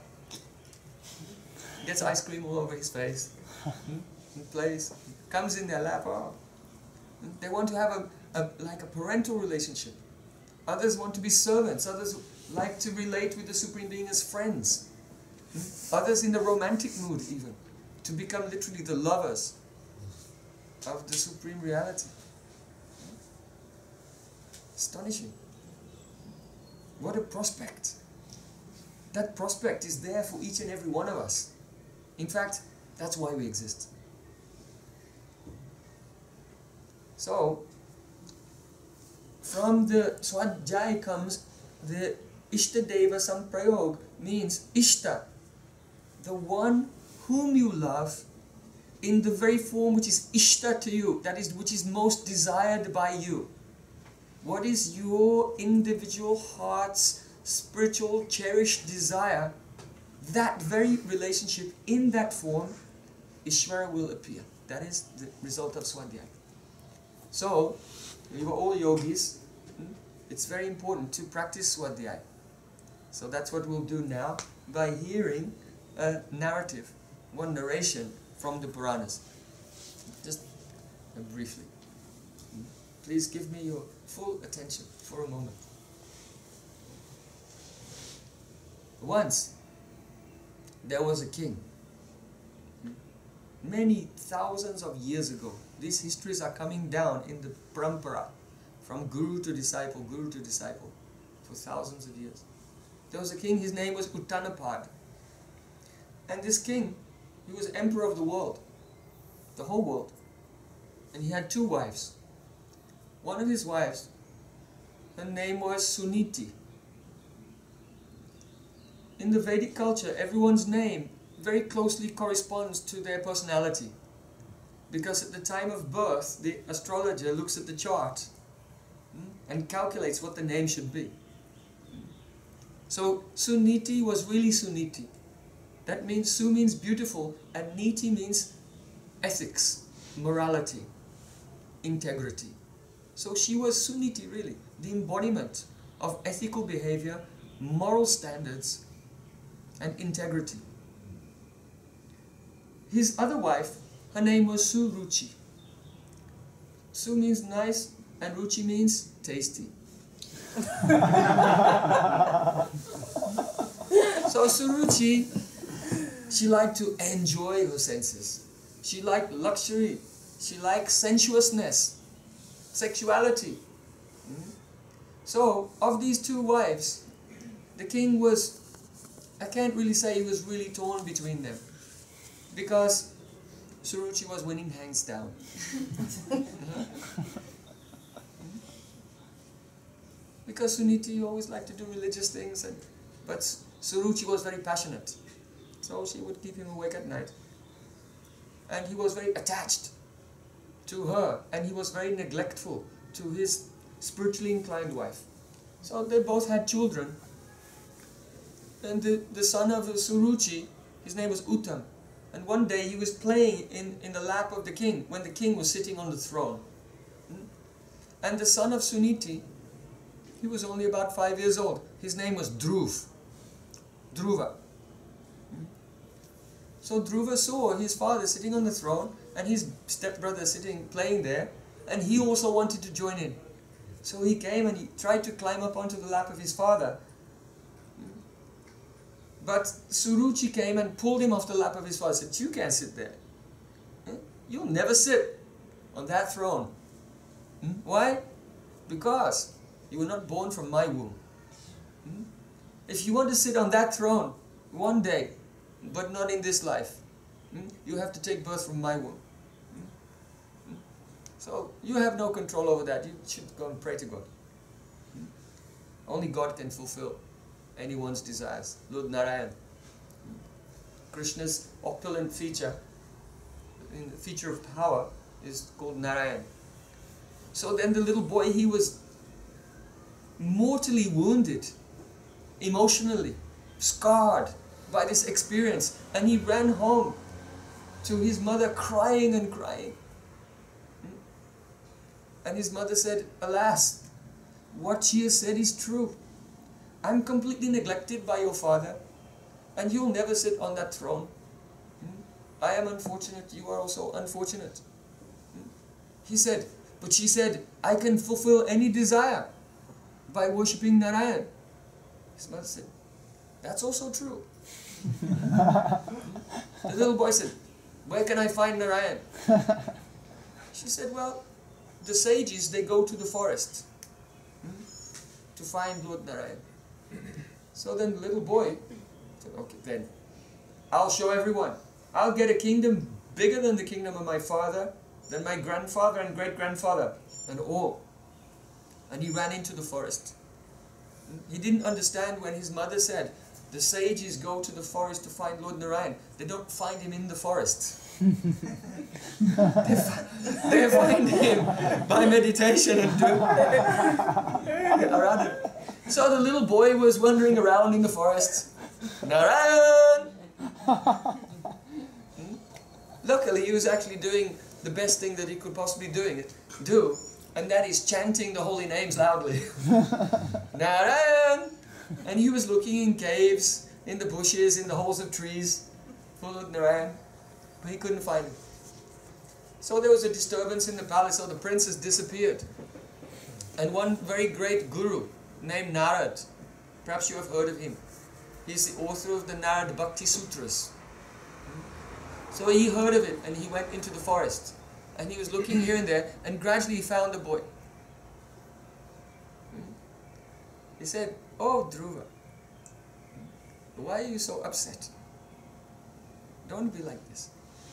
gets ice cream all over his face, and plays, comes in their lap. Oh. They want to have like a parental relationship. Others want to be servants. Others like to relate with the Supreme Being as friends. Others in the romantic mood even, to become literally the lovers of the Supreme Reality. Astonishing. What a prospect. That prospect is there for each and every one of us. In fact, that's why we exist. So, from the swadhyaya comes the Ishtadeva Samprayog, means Ishta, the one whom you love in the very form which is Ishta to you, that is, which is most desired by you. What is your individual heart's spiritual cherished desire? That very relationship in that form, Isvara will appear. That is the result of swadhyaya. So, you are all yogis, it's very important to practice swadhyaya. So that's what we'll do now by hearing a narrative, one narration from the Puranas. Just briefly. Please give me your full attention for a moment. Once, there was a king. Many thousands of years ago. These histories are coming down in the parampara, from guru to disciple, for thousands of years. There was a king, his name was Uttanapad. And this king, he was emperor of the world, the whole world. And he had two wives. One of his wives, her name was Suniti. In the Vedic culture, everyone's name very closely corresponds to their personality. Because at the time of birth, the astrologer looks at the chart and calculates what the name should be. So Suniti was really Suniti. That means Su means beautiful and Niti means ethics, morality, integrity. So she was Suniti really, the embodiment of ethical behavior, moral standards and integrity. His other wife, her name was Suruchi. Su means nice and Ruchi means tasty. So Suruchi, she liked to enjoy her senses. She liked luxury. She liked sensuousness, sexuality. So, of these two wives, the king was, I can't really say he was really torn between them. Because Suruchi was winning hands down. Because Suniti always liked to do religious things, but Suruchi was very passionate. So she would keep him awake at night. And he was very attached to her, and he was very neglectful to his spiritually inclined wife. So they both had children. And the son of Suruchi, his name was Uttam. And one day he was playing in the lap of the king, when the king was sitting on the throne. And the son of Suniti, he was only about 5 years old. His name was Dhruva. So Dhruva saw his father sitting on the throne and his stepbrother playing there, and he also wanted to join in. So he came and he tried to climb up onto the lap of his father. But Suruchi came and pulled him off the lap of his father and said, "You can't sit there. You'll never sit on that throne." Why? Because you were not born from my womb. If you want to sit on that throne one day, but not in this life, you have to take birth from my womb. So you have no control over that. You should go and pray to God. Only God can fulfill anyone's desires. Lord Narayan. Krishna's opulent feature, the feature of power, is called Narayan. So then the little boy, he was mortally wounded, emotionally, scarred by this experience, and he ran home to his mother crying and crying. And his mother said, "Alas, what she has said is true. I'm completely neglected by your father, and you'll never sit on that throne. I am unfortunate, you are also unfortunate." He said, but she said, "I can fulfill any desire by worshipping Narayan." His mother said, "That's also true." The little boy said, "Where can I find Narayan?" She said, "Well, the sages, they go to the forest to find Lord Narayan." So then the little boy said, "Okay, then I'll show everyone. I'll get a kingdom bigger than the kingdom of my father, than my grandfather and great-grandfather, and all." And he ran into the forest. He didn't understand when his mother said, "The sages go to the forest to find Lord Narayan." They don't find him in the forest. They find him by meditation and So the little boy was wandering around in the forest. Narayan! Luckily, he was actually doing the best thing that he could possibly do, and that is chanting the holy names loudly. Narayan! And he was looking in caves, in the bushes, in the holes of trees, full of Narayan, but he couldn't find him. So there was a disturbance in the palace, so the princess disappeared. And one very great guru named Narad, perhaps you have heard of him. He's the author of the Narad Bhakti Sutras. So he heard of it and he went into the forest. And he was looking here and there, and gradually he found the boy. He said, "Oh, Dhruva, why are you so upset? Don't be like this."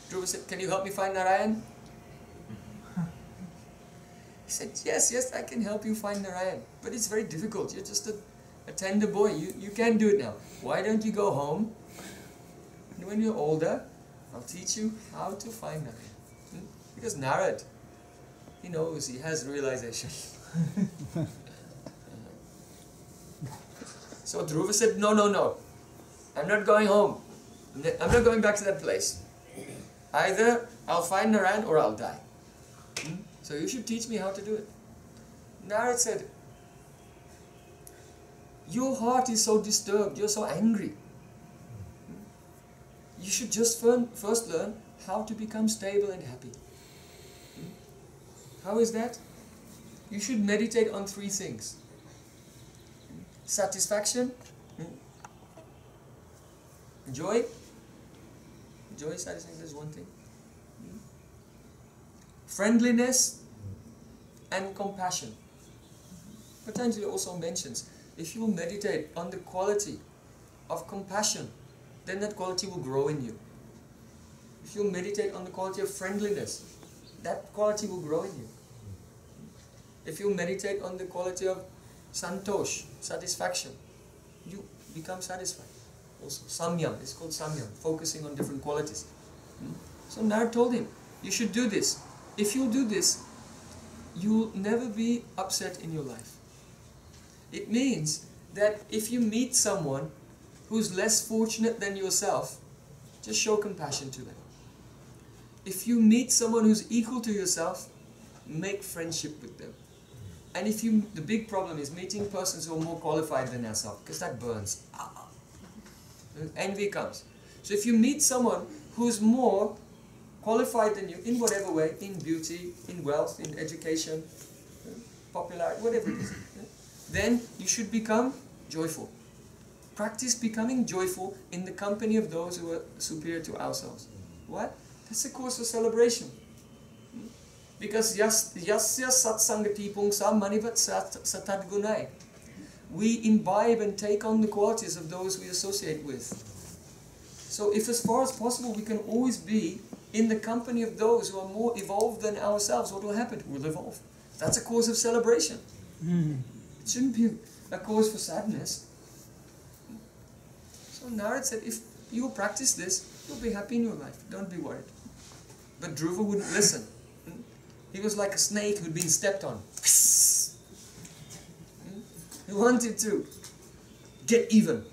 Dhruva said, "Can you help me find Narayan?" He said, yes, I can help you find Narayan. But it's very difficult. You're just a tender boy. You can't do it now. Why don't you go home? And when you're older, I'll teach you how to find Narayan. Because Narad, he knows, he has realization. So Dhruva said, no. I'm not going home. I'm not going back to that place. Either I'll find Narayan or I'll die. So you should teach me how to do it. Narad said, your heart is so disturbed, you're so angry. You should just first learn how to become stable and happy. How is that? You should meditate on 3 things. Satisfaction, joy. Joy, satisfaction is one thing. Friendliness and compassion. Patanjali also mentions, if you meditate on the quality of compassion, then that quality will grow in you. If you meditate on the quality of friendliness, that quality will grow in you. If you meditate on the quality of santosh, satisfaction, you become satisfied. Also, samyam, it's called samyam, focusing on different qualities. So Narad told him, you should do this. If you do this, you'll never be upset in your life. It means that if you meet someone who's less fortunate than yourself, just show compassion to them. If you meet someone who's equal to yourself, make friendship with them. And if you, the big problem is meeting persons who are more qualified than yourself, because that burns. Envy comes. So if you meet someone who's more qualified than you, in whatever way, in beauty, in wealth, in education, popularity, whatever it is, then you should become joyful. Practice becoming joyful in the company of those who are superior to ourselves. What? That's a course of celebration. Because yasya satsangati pungsa manivat satad gunai. We imbibe and take on the qualities of those we associate with. So if as far as possible we can always be in the company of those who are more evolved than ourselves, what will happen? We'll evolve. That's a cause of celebration. It shouldn't be a cause for sadness. So Narad said, if you practice this, you'll be happy in your life. Don't be worried. But Dhruva wouldn't listen. He was like a snake who'd been stepped on. He wanted to get even.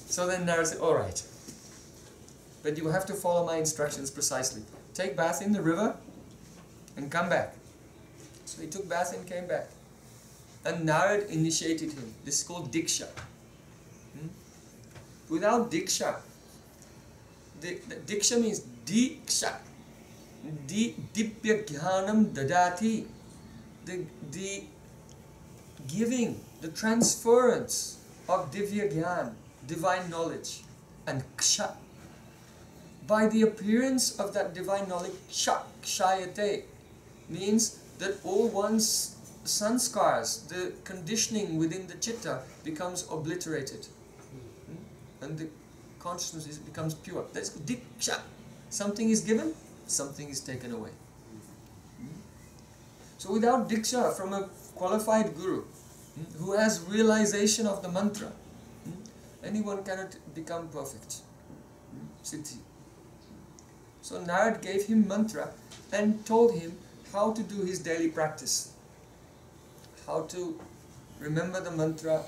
So then Narad said, all right, but you have to follow my instructions precisely. Take bath in the river and come back. So he took bath and came back. And Narad initiated him. This is called Diksha. Without Diksha, Diksha means Diksha. Dipya Jnanam Dadati. The giving, the transference of Divya Jnana, divine knowledge, and Ksha. By the appearance of that divine knowledge, Ksha, Kshayate, means that all one's sanskars, the conditioning within the chitta, becomes obliterated. And the consciousness becomes pure. That's Diksha. Something is given, something is taken away. So without Diksha from a qualified guru, who has realization of the mantra, anyone cannot become perfect. Siddhi. So Narad gave him mantra and told him how to do his daily practice. How to remember the mantra,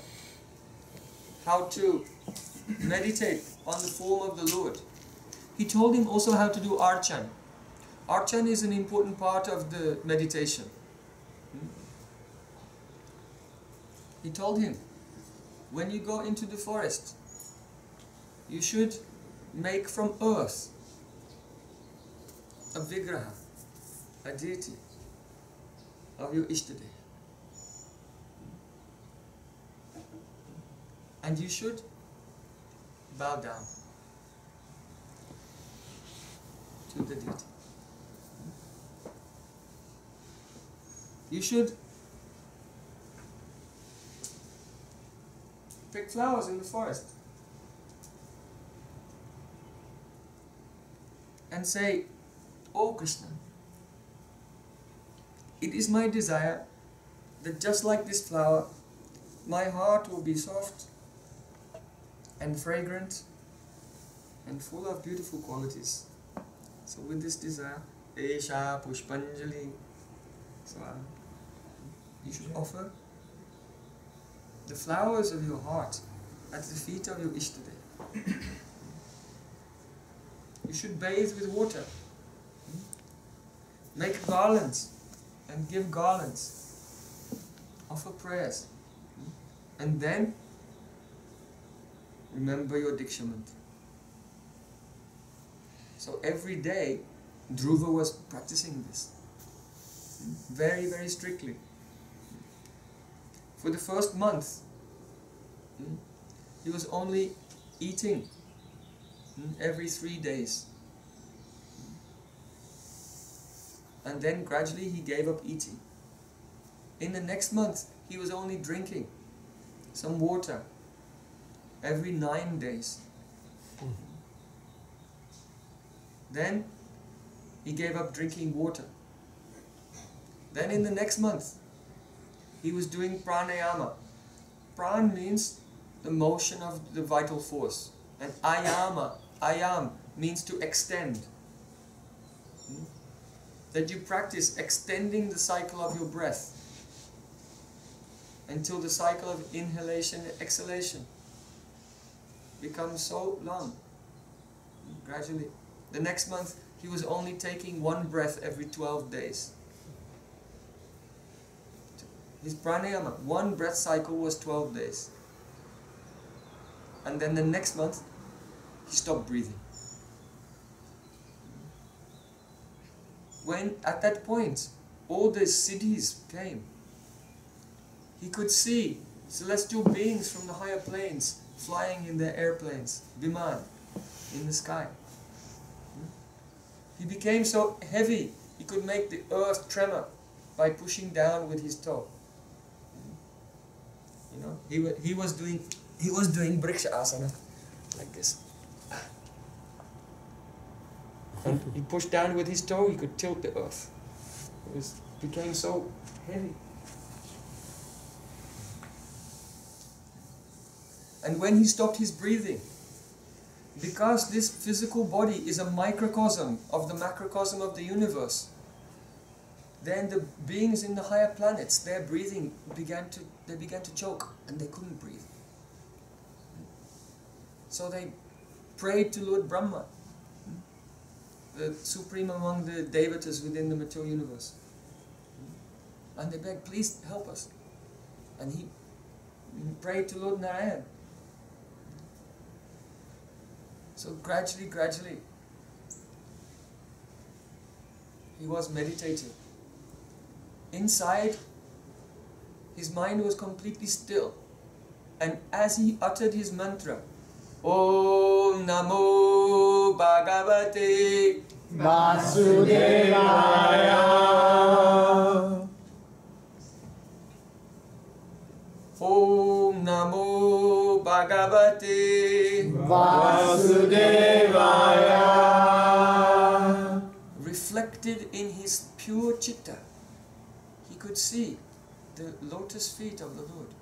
how to meditate on the form of the Lord. He told him also how to do archan. Archan is an important part of the meditation. He told him, when you go into the forest, you should make from earth a vigraha, a deity of your Ishtade. And you should bow down to the deity. You should pick flowers in the forest and say, "Oh Krishna, it is my desire that just like this flower, my heart will be soft and fragrant and full of beautiful qualities. So with this desire, Esha Pushpanjali, so you should offer the flowers of your heart at the feet of your Ishtade. You should bathe with water. Make garlands and give garlands. Offer prayers. And then remember your Diksha mantra." So every day Dhruva was practicing this very, very strictly. For the first month, he was only eating every 3 days. And then gradually he gave up eating. In the next month, he was only drinking some water every 9 days. Then he gave up drinking water. Then in the next month, he was doing pranayama. Pran means the motion of the vital force. And ayam means to extend. That you practice extending the cycle of your breath until the cycle of inhalation and exhalation becomes so long. Gradually. The next month, he was only taking one breath every 12 days. His pranayama, one breath cycle was 12 days. And then the next month, he stopped breathing. When at that point, all the siddhis came, he could see celestial beings from the higher planes flying in their airplanes, viman, in the sky. He became so heavy, he could make the earth tremor by pushing down with his toe. You know, he was doing Vriksha asana like this. And he pushed down with his toe, he could tilt the earth. It became so heavy. And when he stopped his breathing, because this physical body is a microcosm of the macrocosm of the universe, then the beings in the higher planets, their breathing began to choke and they couldn't breathe. So they prayed to Lord Brahma, the supreme among the devatas within the material universe. And they begged, please help us. And he prayed to Lord Narayan. So gradually, he was meditating. Inside, his mind was completely still. And as he uttered his mantra, Om Namo Bhagavate Vasudevaya. Om Namo Bhagavate Vasudevaya. Reflected in his pure chitta, he could see the lotus feet of the Lord.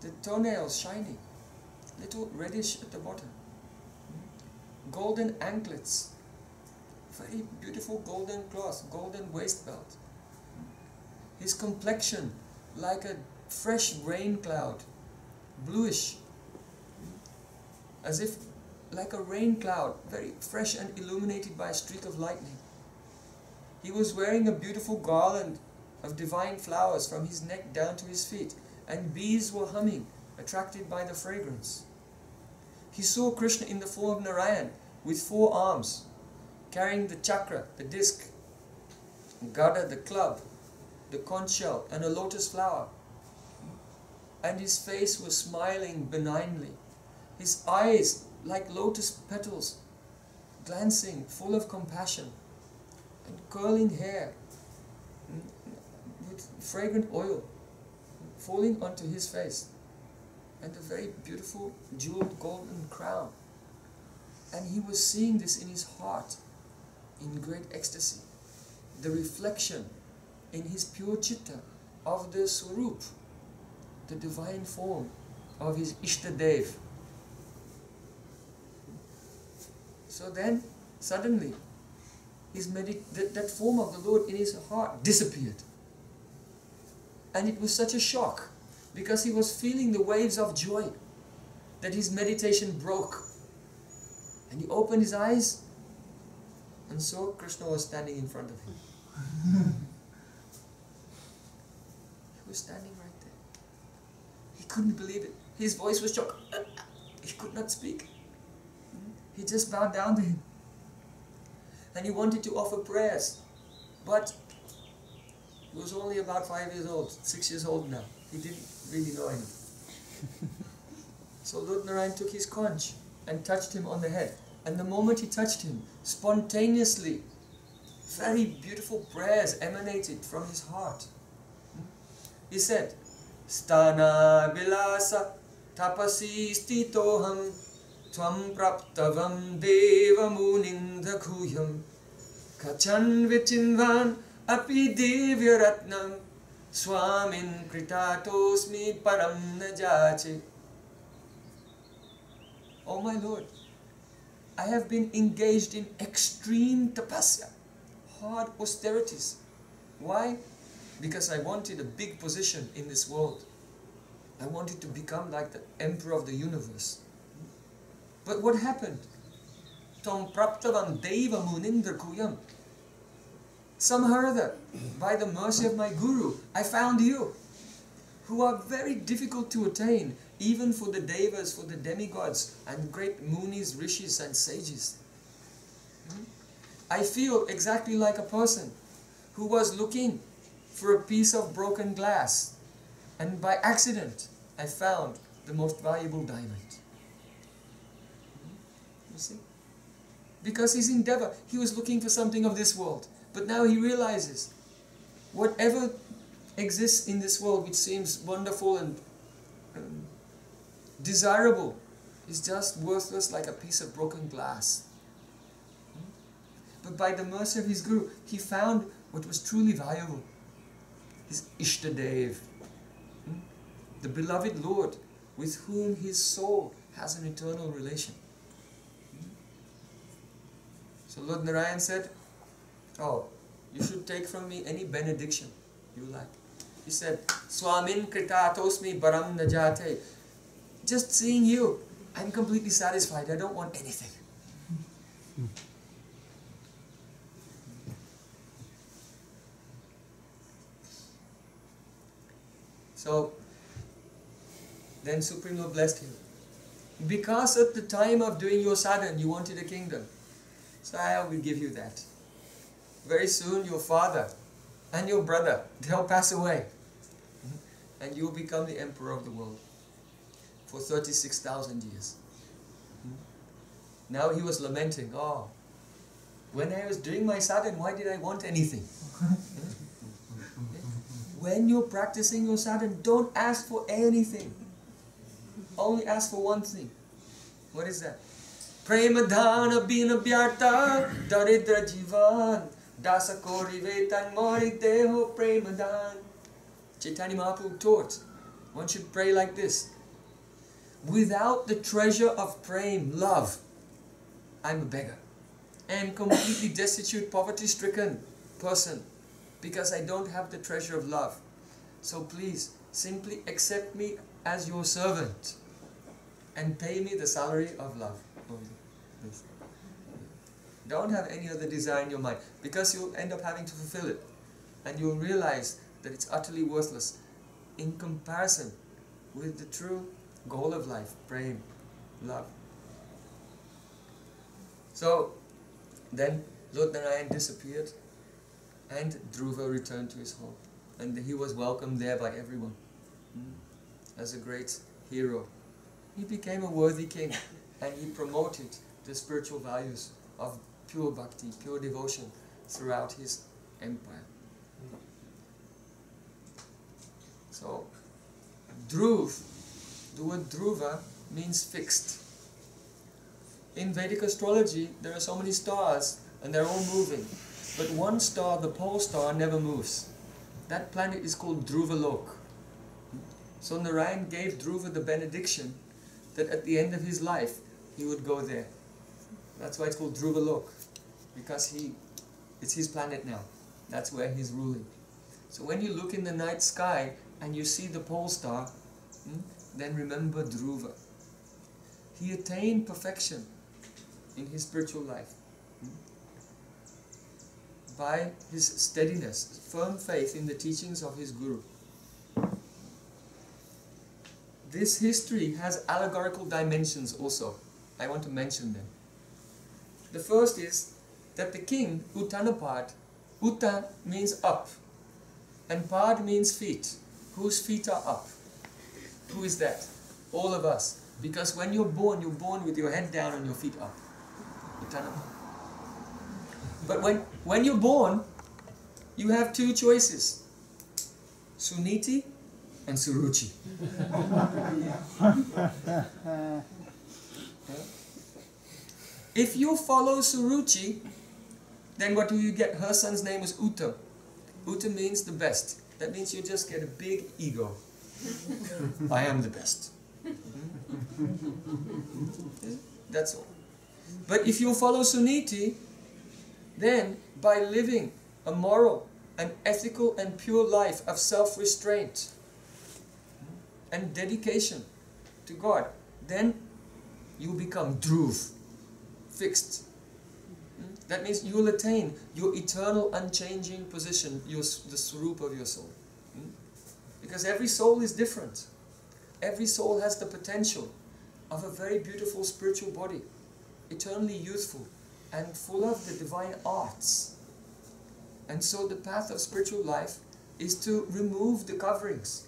The toenails shining, little reddish at the bottom. Golden anklets, very beautiful golden cloth, golden waist belt. His complexion like a fresh rain cloud, bluish, as if like a rain cloud, very fresh and illuminated by a streak of lightning. He was wearing a beautiful garland of divine flowers from his neck down to his feet, and bees were humming, attracted by the fragrance. He saw Krishna in the form of Narayan, with 4 arms, carrying the chakra, the disc, Gada, the club, the conch shell, and a lotus flower. And his face was smiling benignly. His eyes like lotus petals, glancing, full of compassion, and curling hair with fragrant oil falling onto his face, and a very beautiful jeweled golden crown. And he was seeing this in his heart in great ecstasy, the reflection in his pure chitta of the Swarup, the divine form of his Ishtadev. So then, suddenly, that form of the Lord in his heart disappeared. And it was such a shock, because he was feeling the waves of joy, that his meditation broke. And he opened his eyes and saw Krishna was standing in front of him. He was standing right there. He couldn't believe it. His voice was shocked. He could not speak. He just bowed down to him. And he wanted to offer prayers. But he was only about 5 years old, 6 years old now. He didn't really know anything. So Lord Narayan took his conch and touched him on the head. And the moment he touched him, spontaneously, very beautiful prayers emanated from his heart. He said, Stana Bilasa Tapasi Stitoham Tvam praptavam deva munindakuyam kachan vichinvan api devya ratnam swamin kritatosmi param najache. Oh my Lord, I have been engaged in extreme tapasya, hard austerities. Why? Because I wanted a big position in this world. I wanted to become like the emperor of the universe. But what happened? Tom praptavam deva munindra kuyam. Somehow or other, by the mercy of my guru, I found you, who are very difficult to attain, even for the devas, for the demigods, and great munis, rishis and sages. I feel exactly like a person who was looking for a piece of broken glass, and by accident I found the most valuable diamond. You see? Because his endeavor, he was looking for something of this world, but now he realizes whatever exists in this world which seems wonderful and desirable is just worthless like a piece of broken glass. But by the mercy of his guru, he found what was truly valuable. His Ishtadev, the beloved Lord with whom his soul has an eternal relation. So Lord Narayan said, oh, you should take from me any benediction you like. He said, Swamin kritatosmi param najate. Just seeing you, I'm completely satisfied. I don't want anything. So, then Supreme Lord blessed him. Because at the time of doing your sadhana, you wanted a kingdom. So I will give you that. Very soon your father and your brother, they'll pass away. And you'll become the emperor of the world for 36,000 years. Now he was lamenting, oh, when I was doing my sadhana, why did I want anything? When you're practicing your sadhana, don't ask for anything. Only ask for one thing. What is that? Premadhana bina byarta daridra jivan dasakori vetan mori deho premadhan. Chaitanya Mahaprabhu taught, one should pray like this. Without the treasure of prem, love, I'm a beggar. I am completely destitute, poverty-stricken person because I don't have the treasure of love. So please, simply accept me as your servant and pay me the salary of love. Don't have any other desire in your mind, because you'll end up having to fulfill it. And you'll realize that it's utterly worthless in comparison with the true goal of life, prem, love. So, then Lord Narayan disappeared and Dhruva returned to his home. And he was welcomed there by everyone as a great hero. He became a worthy king and he promoted the spiritual values of pure bhakti, pure devotion throughout his empire. So, Dhruv, the word Dhruva means fixed. In Vedic astrology, there are so many stars and they're all moving. But one star, the pole star, never moves. That planet is called Dhruvalok. So Narayan gave Dhruva the benediction that at the end of his life, he would go there. That's why it's called Dhruvalok, because it's his planet now. That's where he's ruling. So when you look in the night sky and you see the pole star, then remember Dhruva. He attained perfection in his spiritual life by his steadiness, firm faith in the teachings of his guru. This history has allegorical dimensions also. I want to mention them. The first is that the king, Uttanapad, Utta means up, and Pad means feet. Whose feet are up? Who is that? All of us. Because when you're born with your head down and your feet up. Uttanapad. But when you're born, you have two choices. Suniti and Suruchi. If you follow Suruchi, then what do you get? Her son's name was Uta. Uta means the best. That means you just get a big ego. I am the best. That's all. But if you follow Suniti, then by living a moral, an ethical and pure life of self-restraint and dedication to God, then you become Dhruv, fixed. That means you will attain your eternal unchanging position, the Swarup of your soul. Because every soul is different. Every soul has the potential of a very beautiful spiritual body, eternally youthful and full of the divine arts. And so the path of spiritual life is to remove the coverings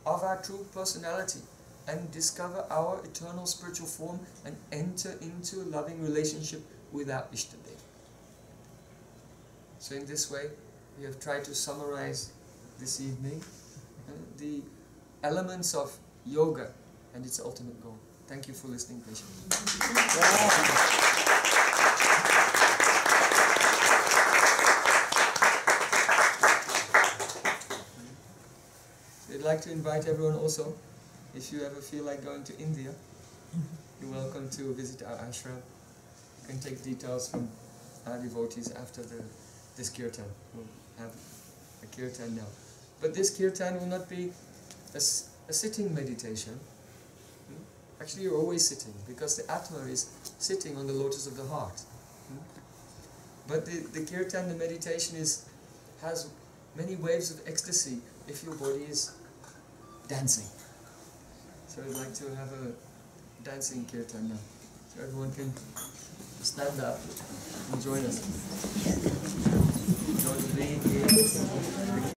of our true personality and discover our eternal spiritual form and enter into a loving relationship with our Ishtadev. So in this way, we have tried to summarize this evening the elements of yoga and its ultimate goal. Thank you for listening patiently. I'd like to invite everyone also, if you ever feel like going to India, you're welcome to visit our ashram. You can take details from our devotees after this kirtan. We'll have a kirtan now. But this kirtan will not be a sitting meditation. Actually, you're always sitting, because the Atma is sitting on the lotus of the heart. But the kirtan, the meditation, has many waves of ecstasy if your body is dancing. So I'd like to have a dancing kirtan now. So everyone can stand up and join us. Join the